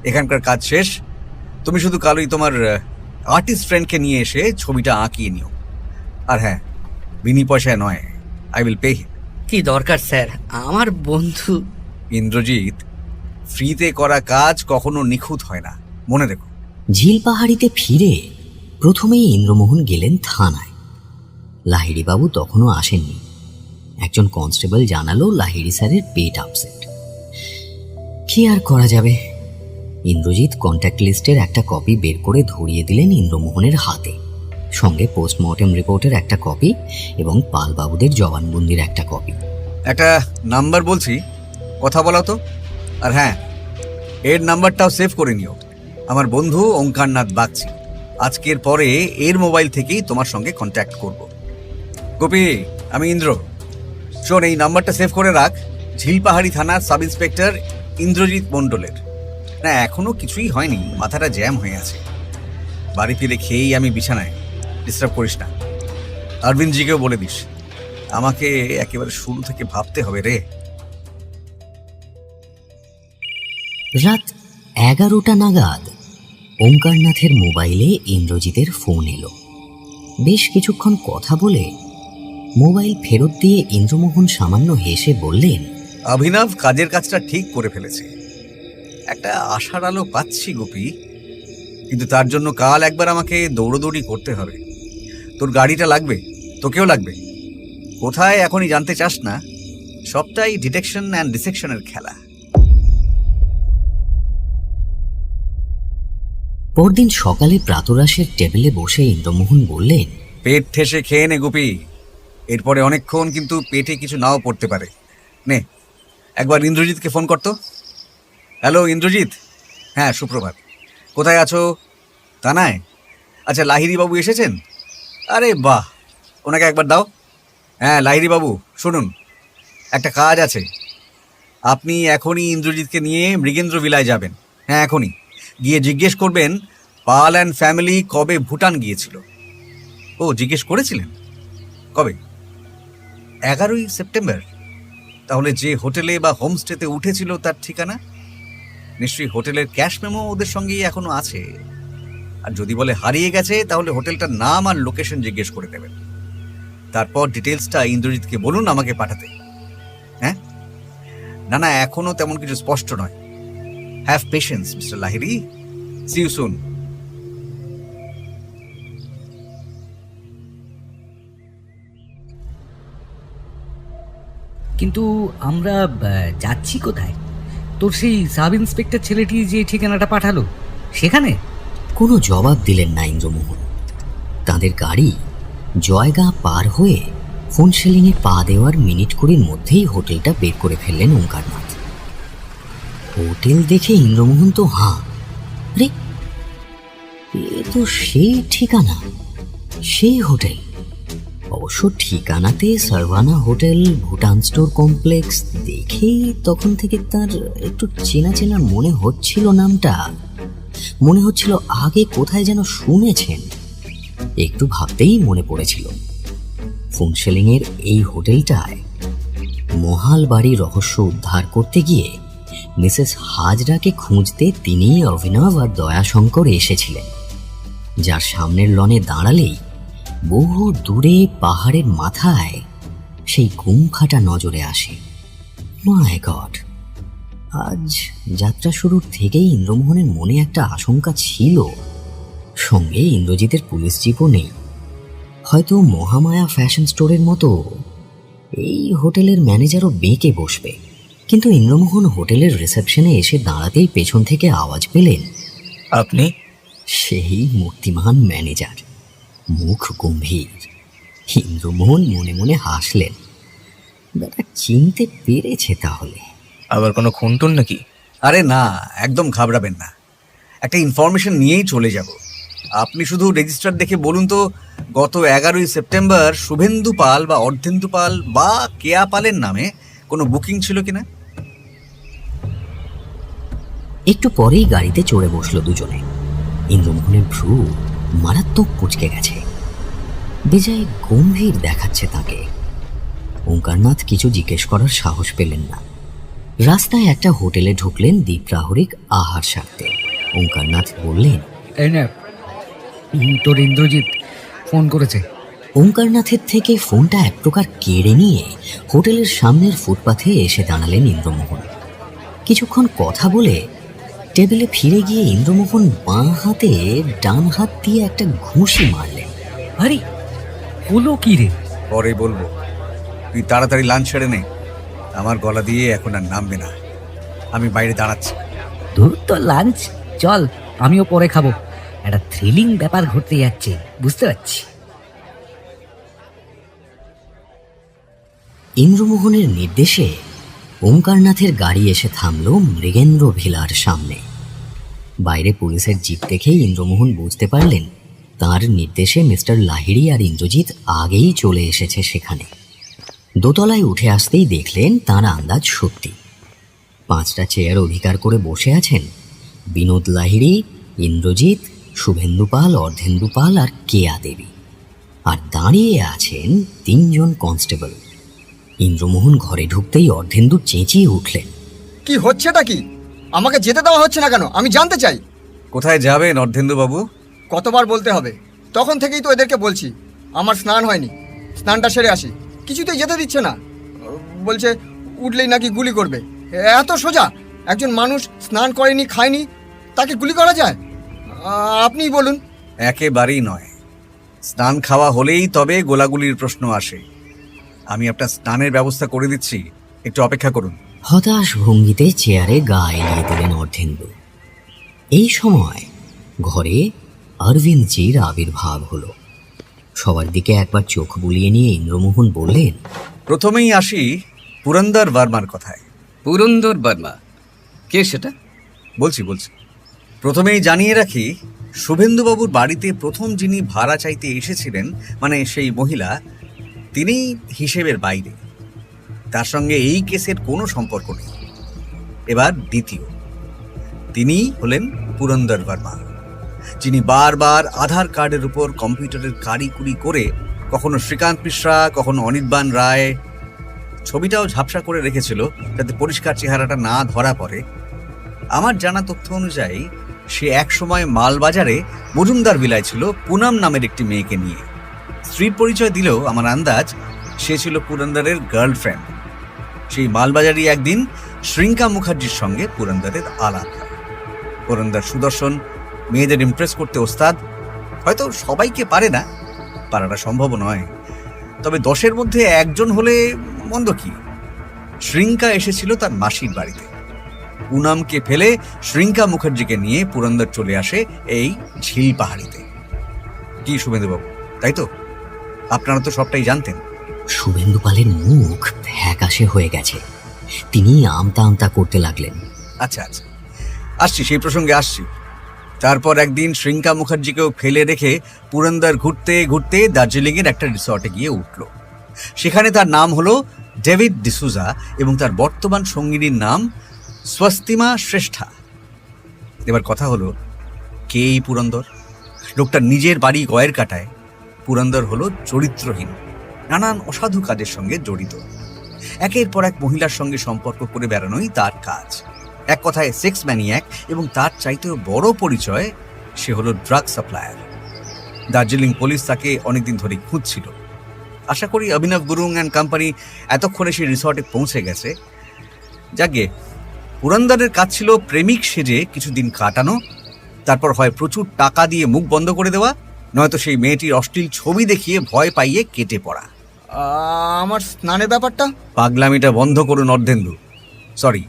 এখানকার কাজ শেষ। তুমি শুধু কালই তোমার আর্টিস্ট ফ্রেন্ডকে নিয়ে এসে ছবিটা আঁকিয়ে নিও। আর হ্যাঁ, বিনি পয়সায় নয়, আই উইল পে হিম। কি দরকার স্যার, আমার বন্ধু। ইন্দ্রজিৎ, ফ্রিতে করা কাজ কখনো নিখুঁত হয় না, মনে রেখো। ঝিল পাহাড়িতে ফিরে প্রথমেই ইন্দ্রমোহন গেলেন থানায়। লাহিড়িবাবু তখনও আসেননি। একজন কনস্টেবল জানালো লাহিড়ি স্যারের পেট আপসেট। কি আর করা যাবে? ইন্দ্রজিৎ কন্ট্যাক্ট লিস্টের একটা কপি বের করে ধরিয়ে দিলেন ইন্দ্রমোহনের হাতে, সঙ্গে পোস্টমর্টেম রিপোর্টের একটা কপি এবং পালবাবুদের জবানবন্দির একটা কপি। একটা নাম্বার বলছি, কথা বলো তো। আর হ্যাঁ, এর নাম্বারটাও সেভ করে নিও, আমার বন্ধু ওঙ্কারনাথ বাগচি। আজকের পরে এর মোবাইল থেকেই তোমার সঙ্গে কন্ট্যাক্ট করব। গোপী, আমি ইন্দ্র। শোন, এই নাম্বারটা সেভ করে রাখ, ঝিলপাহাড়ি থানার সাব ইন্সপেক্টর ইন্দ্রজিৎ মণ্ডলের। না, এখনো কিছুই হয়নি, মাথাটা জ্যাম হয়ে আছে। বাড়ি ফিরে খেয়েই আমি বিছানায়, ডিস্টার্ব করিস না। অরবিন্দজিকেও বলে দিস, আমাকে একেবারে শুরু থেকে ভাবতে হবে রে। রাত 11টা নাগাদ ওঙ্কারনাথের মোবাইলে ইন্দ্রজিতের ফোন এলো। বেশ কিছুক্ষণ কথা বলে মোবাইল ফেরত দিয়ে ইন্দ্রমোহন সামান্য হেসে বললেন, অভিনব কাজের কাজটা ঠিক করে ফেলেছে। একটা আশার আলো পাচ্ছি গোপী, কিন্তু তার জন্য কাল একবার আমাকে দৌড়োদৌড়ি করতে হবে। তোর গাড়িটা লাগবে, তোকেও লাগবে। কোথায় এখনই জানতে চাস না, সবটাই ডিটেকশন অ্যান্ড ডিসেকশনের খেলা। পরদিন সকালে প্রাতরাশের টেবিলে বসে ইন্দ্রমোহন বললেন, পেট ঠেসে খেয়ে নে গোপী, এরপরে অনেকক্ষণ কিন্তু পেটে কিছু নাও পড়তে পারে। নে, একবার ইন্দ্রজিৎকে ফোন করতো। হ্যালো ইন্দ্রজিৎ। হ্যাঁ, সুপ্রভাত। কোথায় আছো? থানায়? আচ্ছা, লাহিড়িবাবু এসেছেন? আরে বাহ, ওনাকে একবার দাও। হ্যাঁ লাহিড়িবাবু, শুনুন, একটা কাজ আছে। আপনি এখনই ইন্দ্রজিৎকে নিয়ে মৃগেন্দ্র ভিলায় যাবেন। হ্যাঁ, এখনই গিয়ে জিজ্ঞেস করবেন পাল অ্যান্ড ফ্যামিলি কবে ভুটান গিয়েছিল। ও, জিজ্ঞেস করেছিলেন? কবে? 11ই সেপ্টেম্বর। তাহলে যে হোটেলে বা হোমস্টেতে উঠেছিল তার ঠিকানা? নিশ্চয়ই হোটেলের ক্যাশ মেমো ওদের সঙ্গেই এখনো আছে। আর যদি বলে হারিয়ে গেছে, তাহলে হোটেলটার নাম আর লোকেশন জিজ্ঞেস করে দেবেন। তারপর ডিটেলসটা ইন্দ্রজিৎকে বলুন আমাকে পাঠাতে। হ্যাঁ, না না, এখনো তেমন কিছু স্পষ্ট নয়। Have patience mister Lahiri, see you soon. কিন্তু আমরা যাচ্ছি কোথায়? তোর সেই সাব ইন্সপেক্টর ছেলেটি যে ঠিকানাটা পাঠালো, সেখানে? কোনো জবাব দিলেন না ইন্দ্রমোহন। তাদের গাড়ি জয়গা পার হয়ে ফোনশেলিংয়ে পা দেওয়ার মিনিট কুড়ির মধ্যেই হোটেলটা বের করে ফেললেন ওঙ্কারনাথ। হোটেল দেখে ইন্দ্রমোহন তো হাঁ। আরে, এ তো সেই ঠিকানা, সেই হোটেল। অবশ্য ঠিকানাতে সারভানা হোটেল, ভুটান স্টোর কমপ্লেক্স দেখেই তখন থেকে তার একটু চেনা চেনা মনে হচ্ছিল। নামটা মনে হচ্ছিল আগে কোথায় যেন শুনেছেন। একটু ভাবতেই মনে পড়েছিল, ফোনশেলিংয়ের এই হোটেলটায় মহাল বাড়ির রহস্য উদ্ধার করতে গিয়ে মিসেস হাজরাকে খুঁজতে তিনিই অভিনব আর দয়াশঙ্কর এসেছিলেন, যার সামনের লনে দাঁড়ালেই বহু দূরে পাহাড়ের মাথায় সেই গুমখাটা নজরে আসে। মাই গড! আজ যাত্রা শুরুর থেকেই ইন্দ্রমোহনের মনে একটা আশঙ্কা ছিল। সঙ্গে ইন্দ্রজিতের পুলিশ জিপও নেই। হয়তো মহামায়া ফ্যাশন স্টোরের মতো এই হোটেলের ম্যানেজারও বেঁকে বসবে। কিন্তু ইন্দ্রমোহন হোটেলের রিসেপশনে এসে দাঁড়াতেই পেছন থেকে আওয়াজ পেলেন, আপনি? সেই মূর্তিমান ম্যানেজার, মুখ গম্ভীর। ইন্দ্রমোহন মনে মনে হাসলেন। দাদা চিনতে পেরেছে তাহলে। আবার কোনো খুনটুন নাকি? আরে না, একদম ঘাবড়াবেন না, একটা ইনফরমেশন নিয়েই চলে যাব। আপনি শুধু রেজিস্টার দেখে বলুন তো, গত 11ই সেপ্টেম্বর শুভেন্দু পাল বা অর্ধেন্দু পাল বা কেয়া পালের নামে কোনো বুকিং ছিল কিনা? একটু পরেই গাড়িতে চড়ে বসলো দুজনে। ইন্দ্রমোহনের ভ্রু মারাত্মক কুঁচকে গেছে, বেজায় গম্ভীর দেখাচ্ছে তাকে। ওঙ্কারনাথ কিছু জিজ্ঞেস করার সাহস পেলেন না। রাস্তায় একটা হোটেলে ঢুকলেন দ্বীপ্রাহরিক আহার সারতে। ওঙ্কারনাথ বললেন, এই না, তোর ইন্দ্রজিৎ ফোন করেছে। ওঙ্কারনাথের থেকে ফোনটা এক প্রকার কেড়ে নিয়ে হোটেলের সামনের ফুটপাথে এসে দাঁড়ালেন ইন্দ্রমোহন। কিছুক্ষণ কথা বলে টেবিলে ফিরে গিয়ে ইন্দ্রমোহন বাঁ হাতে ডান হাত দিয়ে একটা ঘুষি মারলেন। আরে হলো কি রে? পরে বলবো, তুই তাড়াতাড়ি লাঞ্চ সেরে নে, আমার গলা দিয়ে এখন আর নামবে না। আমি বাইরে দাঁড়াচ্ছি। ধুর তো লাঞ্চ, চল আমিও পরে খাবো। একটা থ্রিলিং ব্যাপার ঘটতে যাচ্ছে, বুঝতে পারছি। ইন্দ্রমোহনের নির্দেশে ওঙ্কারনাথের গাড়ি এসে থামল মৃগেন্দ্র ভিলার সামনে। বাইরে পুলিশের জিপ দেখে ইন্দ্রমোহন বুঝতে পারলেন তার নির্দেশে মিস্টার লাহিড়ী আর ইন্দ্রজিৎ আগেই চলে এসেছে সেখানে। দোতলায় উঠে আসতেই দেখলেন তার আন্দাজ সত্যি। 5টা চেয়ার অধিকার করে বসে আছেন বিনোদ লাহিড়ী, ইন্দ্রজিৎ, শুভেন্দু পাল, অর্ধেন্দু পাল আর কেয়া দেবী। আর দাঁড়িয়ে আছেন 3 জন কনস্টেবল। ইন্দ্রমোহন ঘরে ঢুকতেই অর্ধেন্দু চেঁচিয়ে উঠলেন, কি হচ্ছেটা কি? আমাকে যেতে দেওয়া হচ্ছে না কেন? আমি জানতে চাই। কোথায় যাবেন অর্ধেন্দু বাবু? কতবার বলতে হবে? তখন থেকেই তো এদেরকে বলছি আমার স্নান হয়নি, স্নানটা সেরে আসি। কিছুতেই যেতে দিচ্ছে না, বলছে উঠলেই নাকি গুলি করবে। এত সোজা? একজন মানুষ স্নান করেনি, খায়নি, তাকে গুলি করা যায়? আপনিই বলুন। একেবারেই নয়, স্নান খাওয়া হলেই তবে গোলাগুলির প্রশ্ন আসে। আমি আপনার স্নানের ব্যবস্থা করে দিচ্ছি, একটু অপেক্ষা করুন। হতাশ ভঙ্গিতে চেয়ারে গা এলিয়ে দিলেন অর্ধেন্দু। এই সময় ঘরে অরবিন্দজির আবির্ভাব হলো। সবার দিকে একবার চোখ বুলিয়ে নিয়ে ইন্দ্রমোহন বললেন, প্রথমেই আসি পুরন্দর বর্মার কথায়। পুরন্দর বর্মা কে সেটা? বলছি। প্রথমেই জানিয়ে রাখি, শুভেন্দুবাবুর বাড়িতে প্রথম যিনি ভাড়া চাইতে এসেছিলেন, মানে সেই মহিলা, তিনি হিসেবের বাইরে, তার সঙ্গে এই কেসের কোনো সম্পর্ক নেই। এবার দ্বিতীয়, তিনি হলেন পুরন্দর বর্মা, যিনি বারবার আধার কার্ডের উপর কম্পিউটারের কারিকুরি করে কখনো শ্রীকান্ত মিশ্রা, কখনো অনির্বাণ রায়, ছবিটাও ঝাপসা করে রেখেছিল যাতে পরিষ্কার চেহারাটা না ধরা পড়ে। আমার জানা তথ্য অনুযায়ী সে একসময় মালবাজারে মজুমদার বিলায় ছিল পুনাম নামের একটি মেয়েকে নিয়ে। স্ত্রীর পরিচয় দিলেও আমার আন্দাজ সে ছিল পুরন্দরের গার্লফ্রেন্ড। সেই মালবাজারই একদিন শ্রীঙ্কা মুখার্জির সঙ্গে পুরন্দরের আলাপ হয়। পুরন্দর সুদর্শন, মেয়েদের ইমপ্রেস করতে ওস্তাদ। হয়তো সবাইকে পারে না, পারাটা সম্ভব নয়, তবে 10-এর মধ্যে একজন হলে মন্দ কি। শ্রীঙ্কা এসেছিল তার মাসির বাড়িতে। পুনামকে ফেলে শ্রীঙ্কা মুখার্জিকে নিয়ে পুরন্দর চলে আসে এই ঝিল পাহাড়িতে। কি শুভেন্দুবাবু, তাই তো? আপনারা তো সবটাই জানতেন। শুভেন্দু পালের মুখ ফ্যাকাশে হয়ে গেছে। তিনি আমতা আমতা করতে লাগলেন। আচ্ছা, আসছি, সেই প্রসঙ্গে আসছি। তারপর একদিন শ্রীঙ্কা মুখার্জিকেও ফেলে রেখে পুরন্দর ঘুরতে ঘুরতে দার্জিলিংয়ের একটা রিসর্টে গিয়ে উঠল। সেখানে তার নাম হলো ডেভিড ডিসুজা এবং তার বর্তমান সঙ্গিনীর নাম স্বস্তিমা শ্রেষ্ঠা। এবার কথা হলো, কে এই পুরন্দর? লোকটা নিজের বাড়ি গয়ের কাটায়। পুরন্দর হলো চরিত্রহীন, নানান অসাধু কাজের সঙ্গে জড়িত। একের পর এক মহিলার সঙ্গে সম্পর্ক করে বেড়ানোই তার কাজ। এক কথায় সেক্স ম্যানিয়াক, এবং তার চাইতেও বড় পরিচয়, সে হলো ড্রাগ সাপ্লায়ার। দার্জিলিং পুলিশ তাকে অনেকদিন ধরে খুঁজছিল। আশা করি অভিনব গুরুং অ্যান্ড কোম্পানি এতক্ষণে সেই রিসর্টে পৌঁছে গেছে। যাকে পুরন্দরের কাজ ছিল প্রেমিক সেজে কিছুদিন কাটানো, তারপর হয় প্রচুর টাকা দিয়ে মুখ বন্ধ করে দেওয়া, নয়তো সেই মেয়েটির অশ্লীল ছবি দেখিয়ে ভয় পাইয়ে কেটে পড়া। আমার স্নানের ব্যাপারটা? পাগলামিটা বন্ধ করুন অর্ধেন্দু। সরি,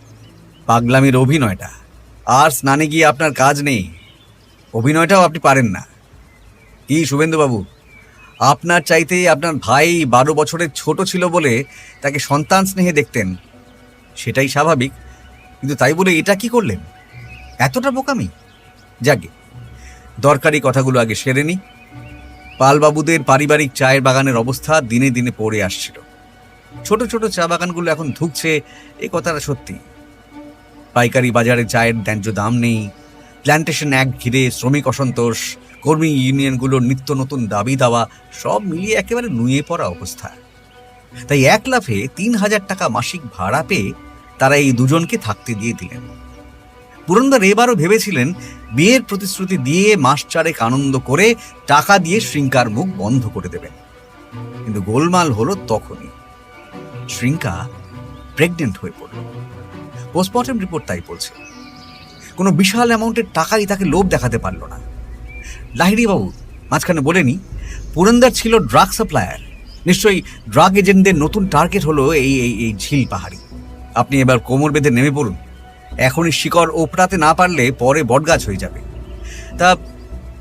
পাগলামির অভিনয়টা। আর স্নানে গিয়ে আপনার কাজ নেই, অভিনয়টাও আপনি পারেন না। কি শুভেন্দুবাবু, আপনার চাইতে আপনার ভাই 12 বছরের ছোট ছিল বলে তাকে সন্তান স্নেহে দেখতেন, সেটাই স্বাভাবিক। কিন্তু তাই বলে এটা কি করলেন? এতটা বোকামি? যাকে দরকারি কথাগুলো আগে সেরে নি। পালবাবুদের পারিবারিক চায়ের বাগানের অবস্থা দিনে দিনে পড়ে আসছিল। ছোট ছোট চা বাগানগুলো এখন ধুঁকছে, এ কথাটা সত্যি। পাইকারি বাজারে চায়ের ন্যায্য দাম নেই, প্ল্যান্টেশন অ্যাক্ট ঘিরে শ্রমিক অসন্তোষ, কর্মী ইউনিয়নগুলোর নিত্য নতুন দাবি দাওয়া, সব মিলিয়ে একেবারে নুয়ে পড়া অবস্থা। তাই 1 লাফে 3,000 টাকা মাসিক ভাড়া পেয়ে তারা এই দুজনকে থাকতে দিয়ে দিলেন। পুরন্দর এবারও ভেবেছিলেন বিয়ের প্রতিশ্রুতি দিয়ে মাস চারেক আনন্দ করে টাকা দিয়ে শ্রীঙ্কার মুখ বন্ধ করে দেবেন। কিন্তু গোলমাল হলো তখনই। শ্রীঙ্কা প্রেগনেন্ট হয়ে পড়ল। পোস্টমর্টেম রিপোর্ট তাই বলছে। কোনো বিশাল অ্যামাউন্টের টাকাই তাকে লোভ দেখাতে পারল না। লাহিড়ী বাবু মাঝখানে বলেনি, পুরন্দর ছিল ড্রাগ সাপ্লায়ার। নিশ্চয়ই ড্রাগ এজেন্টদের নতুন টার্গেট হলো এই এই এই ঝিল পাহাড়ি। আপনি এবার কোমর বেঁধে নেমে পড়ুন, এখনই শিকড় ওপড়াতে না পারলে পরে বটগাছ হয়ে যাবে। তা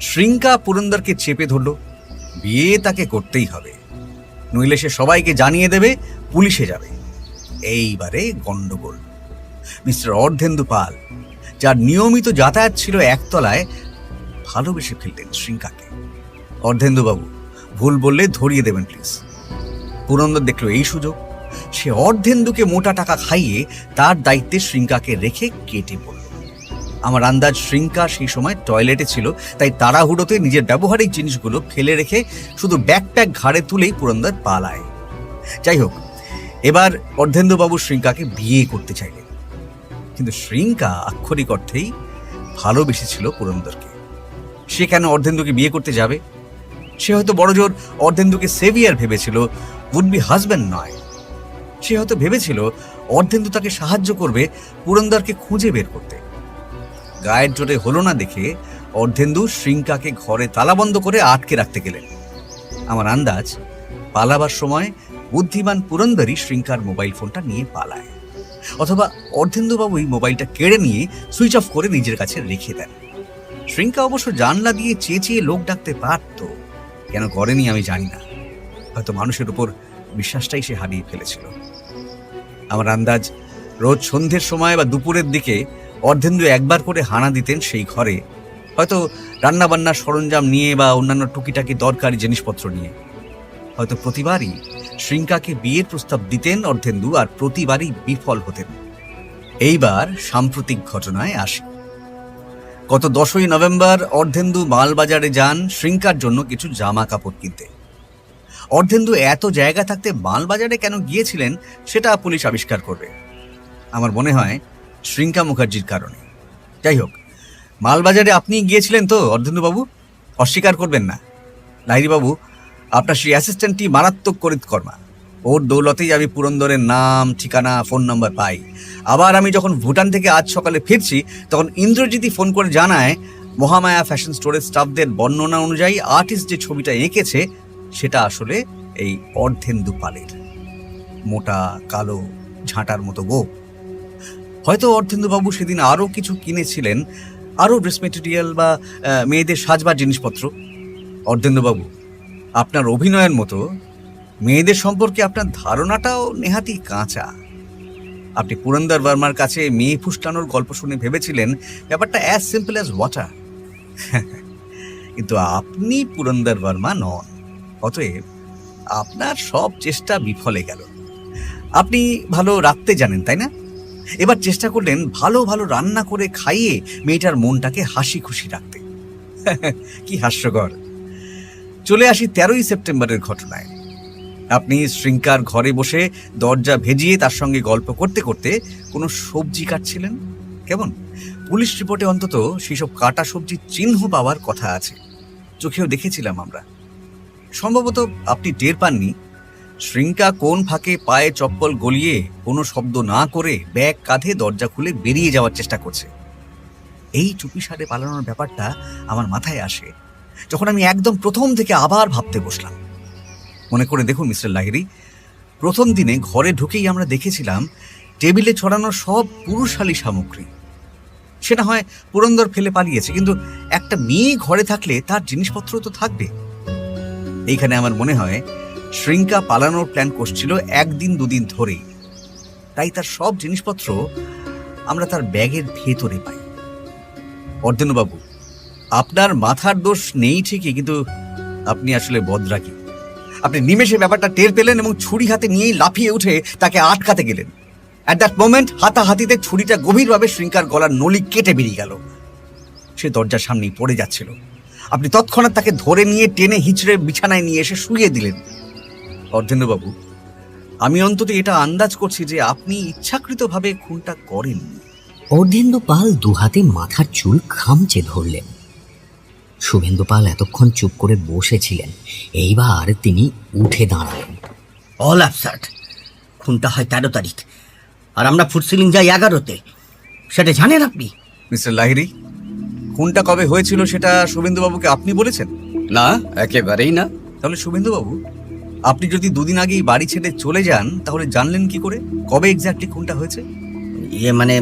শ্রীঙ্কা পুরন্দরকে চেপে ধরল, বিয়ে তাকে করতেই হবে, নইলে সে সবাইকে জানিয়ে দেবে, পুলিশে যাবে। এইবারে গন্ডগোল। মিস্টার অর্ধেন্দু পাল, যার নিয়মিত যাতায়াত ছিল একতলায়, ভালোবেসে ফেললেন শ্রীঙ্কাকে। অর্ধেন্দুবাবু, ভুল বললে ধরিয়ে দেবেন প্লিজ। পুরন্দর দেখল এই সুযোগ, সে অর্ধেন্দুকে মোটা টাকা খাইয়ে তার দায়িত্বে শ্রীঙ্কাকে রেখে কেটে পড়ল। আমার আন্দাজ শ্রীঙ্কা সেই সময় টয়লেটে ছিল, তাই তাড়াহুড়োতে নিজের ব্যবহারিক জিনিসগুলো ফেলে রেখে শুধু ব্যাকপ্যাক ঘাড়ে তুলেই পুরন্দর পালায়। যাই হোক, এবার অর্ধেন্দুবাবু শ্রীঙ্কাকে বিয়ে করতে চাইলেন। কিন্তু শ্রীঙ্কা আক্ষরিক অর্থেই ভালোবেসেছিল পুরন্দরকে। সে কেন অর্ধেন্দুকে বিয়ে করতে যাবে? সে হয়তো বড়জোর অর্ধেন্দুকে সেভিয়ার ভেবেছিল, উড বি হাজব্যান্ড নয়। সে হয়তো ভেবেছিল অর্ধেন্দু তাকে সাহায্য করবে পুরন্দরকে খুঁজে বের করতে। গায়ের জোরে হলো না দেখে অর্ধেন্দু শ্রীঙ্কাকে ঘরে তালাবন্ধ করে আটকে রাখতে গেলেন। আমার আন্দাজ, পালাবার সময় বুদ্ধিমান পুরন্দরই শ্রীঙ্কার মোবাইল ফোনটা নিয়ে পালায়, অথবা অর্ধেন্দুবাবুই মোবাইলটা কেড়ে নিয়ে সুইচ অফ করে নিজের কাছে রেখে দেন। শ্রীঙ্কা অবশ্য জানলা দিয়ে চেয়ে চেয়ে লোক ডাকতে পারত, কেন করেনি আমি জানি না। হয়তো মানুষের উপর বিশ্বাসটাই সে হারিয়ে ফেলেছিল। আমার আন্দাজ, রোজ সন্ধ্যের সময় বা দুপুরের দিকে অর্ধেন্দু একবার করে হানা দিতেন সেই ঘরে, হয়তো রান্নাবান্নার সরঞ্জাম নিয়ে বা অন্যান্য টুকিটাকি দরকারি জিনিসপত্র নিয়ে। হয়তো প্রতিবারই শ্রীঙ্কাকে বিয়ের প্রস্তাব দিতেন অর্ধেন্দু, আর প্রতিবারই বিফল হতেন। এইবার সাম্প্রতিক ঘটনায় আসি। গত 10ই নভেম্বর অর্ধেন্দু মালবাজারে যান শ্রীঙ্কার জন্য কিছু জামা কাপড় কিনতে। অর্ধেন্দু এত জায়গা থাকতে মালবাজারে কেন গিয়েছিলেন সেটা পুলিশ আবিষ্কার করবে। আমার মনে হয় শ্রীঙ্কা মুখার্জির কারণে। যাই হোক, মালবাজারে আপনি গিয়েছিলেন তো অর্ধেন্দুবাবু? অস্বীকার করবেন না। লাহিড়ীবাবু, আপনার সেই অ্যাসিস্ট্যান্টটি মারাত্মক করিতকর্মা। ওর দৌলতেই আমি পুরন্দরের নাম, ঠিকানা, ফোন নাম্বার পাই। আবার আমি যখন ভুটান থেকে আজ সকালে ফিরছি, তখন ইন্দ্রজিৎই ফোন করে জানায় মহামায়া ফ্যাশন স্টোরের স্টাফদের বর্ণনা অনুযায়ী আর্টিস্ট যে ছবিটা এঁকেছে সেটা আসলে এই অর্ধেন্দু পালের। মোটা, কালো, ঝাঁটার মতো গোপ। হয়তো অর্ধেন্দুবাবু সেদিন আরও কিছু কিনেছিলেন, আরও ড্রেস মেটেরিয়াল বা মেয়েদের সাজবার জিনিসপত্র। অর্ধেন্দুবাবু, আপনার অভিনয়ের মতো মেয়েদের সম্পর্কে আপনার ধারণাটাও নেহাতি কাঁচা। আপনি পুরন্দর বর্মার কাছে মেয়ে ফুসলানোর গল্প শুনে ভেবেছিলেন ব্যাপারটা অ্যাজ সিম্পল অ্যাজ ওয়াটার। কিন্তু আপনি পুরন্দর বর্মা নন, অতএব আপনার সব চেষ্টা বিফলে গেল। আপনি ভালো রাখতে জানেন, তাই না? এবার চেষ্টা করলেন ভালো ভালো রান্না করে খাইয়ে মেয়েটার মনটাকে হাসি খুশি রাখতে। কি হাস্যকর। চলে আসি 13ই সেপ্টেম্বরের ঘটনায়। আপনি শ্রীঙ্কার ঘরে বসে দরজা ভেজিয়ে তার সঙ্গে গল্প করতে করতে কোনো সবজি কাটছিলেন। কেমন? পুলিশ রিপোর্টে অন্তত সেসব কাটা সবজির চিহ্ন পাওয়ার কথা আছে, চোখেও দেখেছিলাম আমরা। সম্ভবত আপনি টের পাননি শ্রীঙ্কা কোন ফাঁকে পায়ে চপ্পল গলিয়ে কোনো শব্দ না করে ব্যাগ কাঁধে দরজা খুলে বেরিয়ে যাওয়ার চেষ্টা করছে। এই চুপিসারে পালানোর ব্যাপারটা আমার মাথায় আসে যখন আমি একদম প্রথম থেকে আবার ভাবতে বসলাম। মনে করে দেখুন মিস্টার লাহিড়ী, প্রথম দিনে ঘরে ঢুকেই আমরা দেখেছিলাম টেবিলে ছড়ানো সব পুরুষালী সামগ্রী। সে না হয় পুরন্দর ফেলে পালিয়েছে, কিন্তু একটা মেয়ে ঘরে থাকলে তার জিনিসপত্র তো থাকবে। এইখানে আমার মনে হয় শ্রীঙ্কা পালানোর প্ল্যান করছিল একদিন দুদিন ধরেই, তাই তার সব জিনিসপত্র আমরা তার ব্যাগের ভেতরে পাই। অর্ধেন্দুবাবু, আপনার মাথার দোষ নেই ঠিকই, কিন্তু আপনি আসলে বদরাগী। আপনি নিমেষে ব্যাপারটা টের পেলেন এবং ছুরি হাতে নিয়েই লাফিয়ে উঠে তাকে আটকাতে গেলেন। অ্যাট দ্যাট মোমেন্ট হাতাহাতিতে ছুরিটা গভীরভাবে শ্রীঙ্কার গলার নলি কেটে বেরিয়ে গেল। সে দরজার সামনেই পড়ে যাচ্ছিল। আপনি তৎক্ষণাৎ তাকে ধরে নিয়ে টেনে হিচড়ে বিছানায় নিয়ে এসে শুইয়ে দিলেন। অর্ধেন্দুবাবু, আমি অন্তত এটা আন্দাজ করছি যে আপনি ইচ্ছাকৃতভাবে খুনটা করেন। অর্ধেন্দু পাল দুহাতে মাথার চুল খামচে ধরলেন। শুভেন্দু পাল এতক্ষণ চুপ করে বসেছিলেন, এইবার তিনি উঠে দাঁড়ালেন। All absurd. খুনটা হয় 13 তারিখ, আর আমরা ফুটসিলিং যাই 11-তে। সেটা জানেন আপনি? মিস্টার লাহিড়ী, খুনটা কবে হয়েছিল সেটা শুভেন্দুবাবুকে আপনি বলেছেন? না, একেবারেই না। তাহলে শুভেন্দুবাবু, আপনি যদি দুদিন আগেই বাড়ি ছেড়ে চলে যান, তাহলে জানলেন কি করে কবে এক্স্যাক্টলি খুনটা হয়েছে? মানে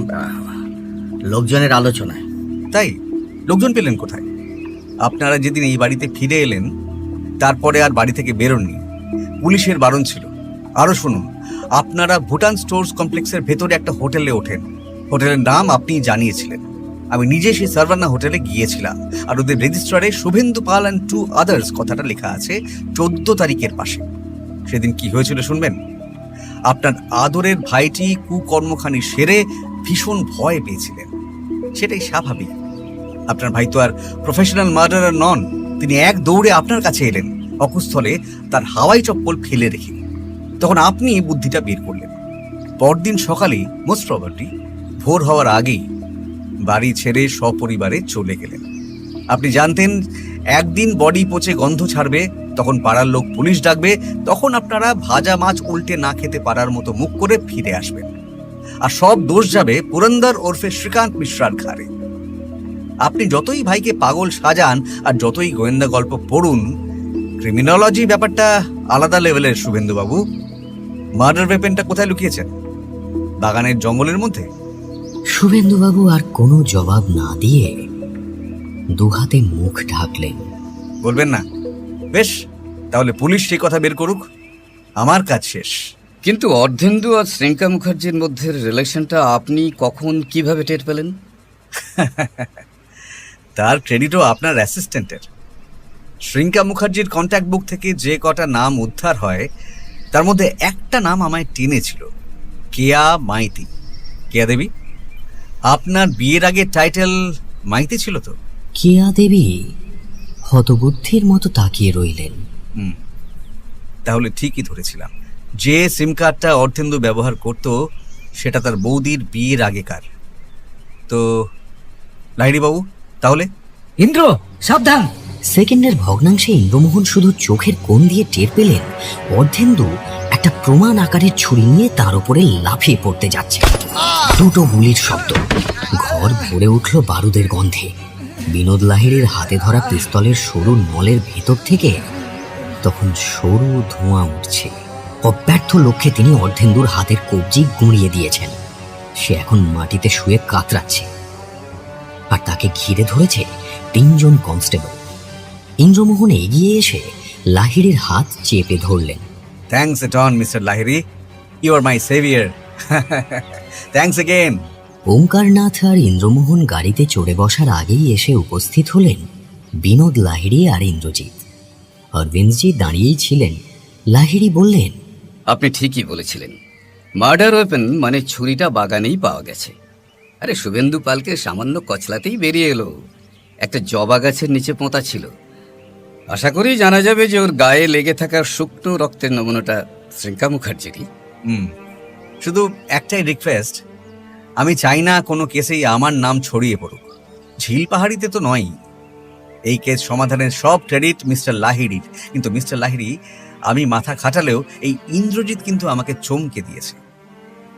লোকজনের আলোচনায়। তাই? লোকজন পেলেন কোথায়? আপনারা যেদিন এই বাড়িতে ফিরে এলেন তারপরে আর বাড়ি থেকে বেরোননি, পুলিশের বারণ ছিল। আরো শুনুন, আপনারা ভুটান স্টোর্স কমপ্লেক্সের ভেতরে একটা হোটেলে ওঠেন। হোটেলের নাম আপনি জানিয়েছিলেন। আমি নিজে সেই সার্ভানা হোটেলে গিয়েছিলাম, আর ওদের রেজিস্ট্রারে শুভেন্দু পাল অ্যান্ড 2 আদার্স কথাটা লেখা আছে 14 তারিখের পাশে। সেদিন কি হয়েছিল শুনবেন? আপনার আদরের ভাইটি কুকর্মখানি সেরে ভীষণ ভয় পেয়েছিলেন। সেটাই স্বাভাবিক। আপনার ভাই তো আর প্রফেশনাল মার্ডারার নন। তিনি এক দৌড়ে আপনার কাছে এলেন, অকুস্থলে তার হাওয়াই চপ্পল ফেলে রেখে। তখন আপনি বুদ্ধিটা বের করলেন। পরদিন সকালে মোস্ট প্রবাবলি ভোর হওয়ার আগেই বাড়ি ছেড়ে সপরিবারে চলে গেলেন। আপনি জানতেন একদিন বডি পচে গন্ধ ছাড়বে, তখন পাড়ার লোক পুলিশ ডাকবে, তখন আপনারা ভাজা মাছ উল্টে না খেতে পারার মতো মুখ করে ফিরে আসবেন, আর সব দোষ যাবে পুরন্দর ওরফে শ্রীকান্ত মিশ্রার ঘাড়ে। আপনি যতই ভাইকে পাগল সাজান আর যতই গোয়েন্দা গল্প পড়ুন, ক্রিমিনোলজি ব্যাপারটা আলাদা লেভেলের। শুভেন্দুবাবু, মার্ডার ওয়েপেনটা কোথায় লুকিয়েছেন? বাগানের জঙ্গলের মধ্যে? শুভেন্দুবাবু আর কোনো জবাব না দিয়ে দুহাতে মুখ ঢাকলেন। বলবেন না? বেশ, তাহলে পুলিশ সেই কথা বের করুক, আমার কাজ শেষ। কিন্তু অর্ধেন্দু আর শ্রীঙ্কা মুখার্জির মধ্যে রিলেশনটা আপনি কখন কিভাবে টের পেলেন? তার ক্রেডিটও আপনার অ্যাসিস্ট্যান্টের। শ্রীঙ্কা মুখার্জির কন্ট্যাক্ট বুক থেকে যে কটা নাম উদ্ধার হয় তার মধ্যে একটা নাম আমায় টেনেছিল, কেয়া মাইতি। কেয়া দেবী, আপনার বিয়ের আগে টাইটেল মাইতি ছিল তো? কেয়া দেবী হতবুদ্ধির মতো তাকিয়ে রইলেন। তাহলে ঠিকই ধরেছিলাম। যে সিম কার্ডটা অর্ধেন্দু ব্যবহার করত সেটা তার বৌদির বিয়ের আগেকার। তো লাহিড়ী বাবু, তাহলে? ইন্দ্র, সাবধান! সেকেন্ডের ভগ্নাংশে ইন্দ্রমোহন শুধু চোখের কোণ দিয়ে টের পেলেন অর্ধেন্দু একটা প্রমাণ আকারের ছুরি নিয়ে তার উপরে লাফিয়ে পড়তে যাচ্ছে। দুটো গুলির শব্দ, ঘর ভরে উঠল বারুদের গন্ধে। বিনোদ লাহিড়ীর হাতে ধরা পিস্তলের সরু নলের ভেতর থেকে তখন সরু ধোঁয়া উঠছে। অব্যর্থ লক্ষ্যে তিনি অর্ধেন্দুর হাতের কবজি গুঁড়িয়ে দিয়েছেন। সে এখন মাটিতে শুয়ে কাতরাচ্ছে, আর তাকে ঘিরে ধরেছে 3 জন কনস্টেবল। ইন্দ্রমোহন এগিয়ে এসে লাহিড়ীর হাত চেপে ধরলেন। Thanks a ton mister Lahiri, you are my saviour. Thanks again. Omkarnath আর ইন্দ্রমোহন গাড়িতে চড়ে বসার আগেই এসে উপস্থিত হলেন বিনোদ লাহিড়ী আর ইন্দ্রজিৎ। অরবিন্দজি দাঁড়িয়েই ছিলেন। লাহিড়ী বললেন, আপনি ঠিকই বলেছিলেন, মার্ডার ওয়েপেন মানে ছুরিটা বাগানেই পাওয়া গেছে। আরে শুভেন্দু পালকে সামান্য কচলাতেই বেরিয়ে এলো। একটা জবা গাছের নিচে পোঁতা ছিল। আশা করি জানা যাবে যে ওর গায়ে লেগে থাকা শুকনো রক্তের নমুনাটা শ্রীঙ্কা মুখার্জিরই। শুধু একটাই রিকোয়েস্ট, আমি চাই না কোনো কেসেই আমার নাম ছড়িয়ে পড়ুক। ঝিল পাহাড়িতে তো নয়। এই কেস সমাধানের সব ক্রেডিট মিস্টার লাহিড়ীর। কিন্তু মিস্টার লাহিড়ী, আমি মাথা খাটালেও এই ইন্দ্রজিৎ কিন্তু আমাকে চমকে দিয়েছে।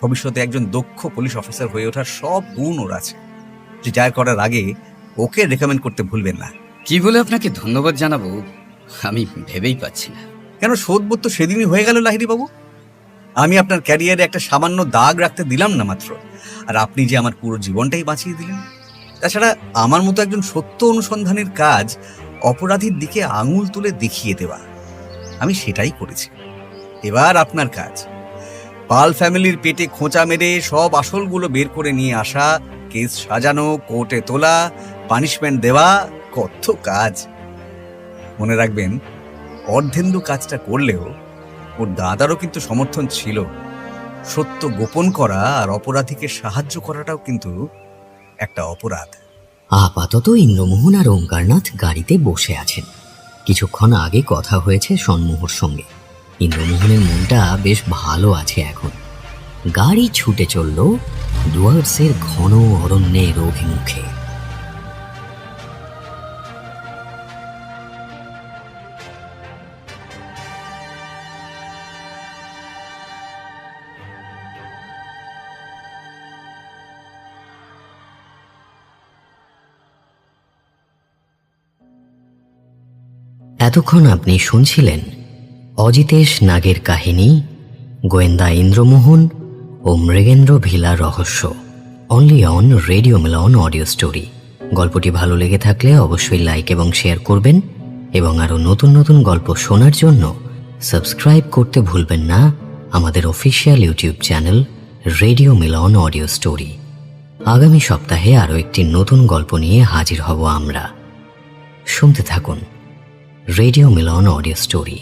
ভবিষ্যতে একজন দক্ষ পুলিশ অফিসার হয়ে ওঠার সব গুণ ওর আছে। রিটায়ার করার আগে ওকে রেকমেন্ড করতে ভুলবেন না। কি বলে আপনাকে ধন্যবাদ জানাবো আমি ভেবেই পাচ্ছি না। কেন, শোধবোধ তো সেদিনই হয়ে গেল লাহিড়ী বাবু। আমি আপনার ক্যারিয়ারে একটা সামান্য দাগ রাখতে দিলাম না মাত্র, আর আপনি যে আমার পুরো জীবনটাই বাঁচিয়ে দিলেন। তাছাড়া আমার মতো একজন সত্য অনুসন্ধানের কাজ অপরাধীর দিকে আঙুল তুলে দেখিয়ে দেওয়া, আমি সেটাই করেছি। এবার আপনার কাজ পাল ফ্যামিলির পেটে খোঁচা মেরে সব আসলগুলো বের করে নিয়ে আসা, কেস সাজানো, কোর্টে তোলা, পানিশমেন্ট দেওয়া, কত কাজ। মনে রাখবেন, অর্ধেন্দু কাজটা করলেও ওর দাদারও কিন্তু সমর্থন ছিল। সত্য গোপন করা আর অপরাধীকে সাহায্য করাটাও কিন্তু একটা অপরাধ। আপাতত ইন্দ্রমোহন আর ওঙ্কারনাথ গাড়িতে বসে আছেন। কিছুক্ষণ আগে কথা হয়েছে সন্মোহর সঙ্গে। ইন্দ্রমোহনের মনটা বেশ ভালো আছে এখন। গাড়ি ছুটে চলল ডুয়ার্সের ঘন অরণ্যের অভিমুখে। এতক্ষণ আপনি শুনছিলেন অজিতেশ নাগের কাহিনী, গোয়েন্দা ইন্দ্রমোহন ও মৃগেন্দ্র ভিলার রহস্য, only on radio Milan audio story. গল্পটি ভালো লেগে থাকলে অবশ্যই লাইক এবং শেয়ার করবেন, এবং আরও নতুন নতুন গল্প শোনার জন্য সাবস্ক্রাইব করতে ভুলবেন না আমাদের official YouTube channel radio Milan audio story. আগামী সপ্তাহে আরও একটি নতুন গল্প নিয়ে হাজির হব আমরা। শুনতে থাকুন রেডিও মিলন অডিও স্টোরি।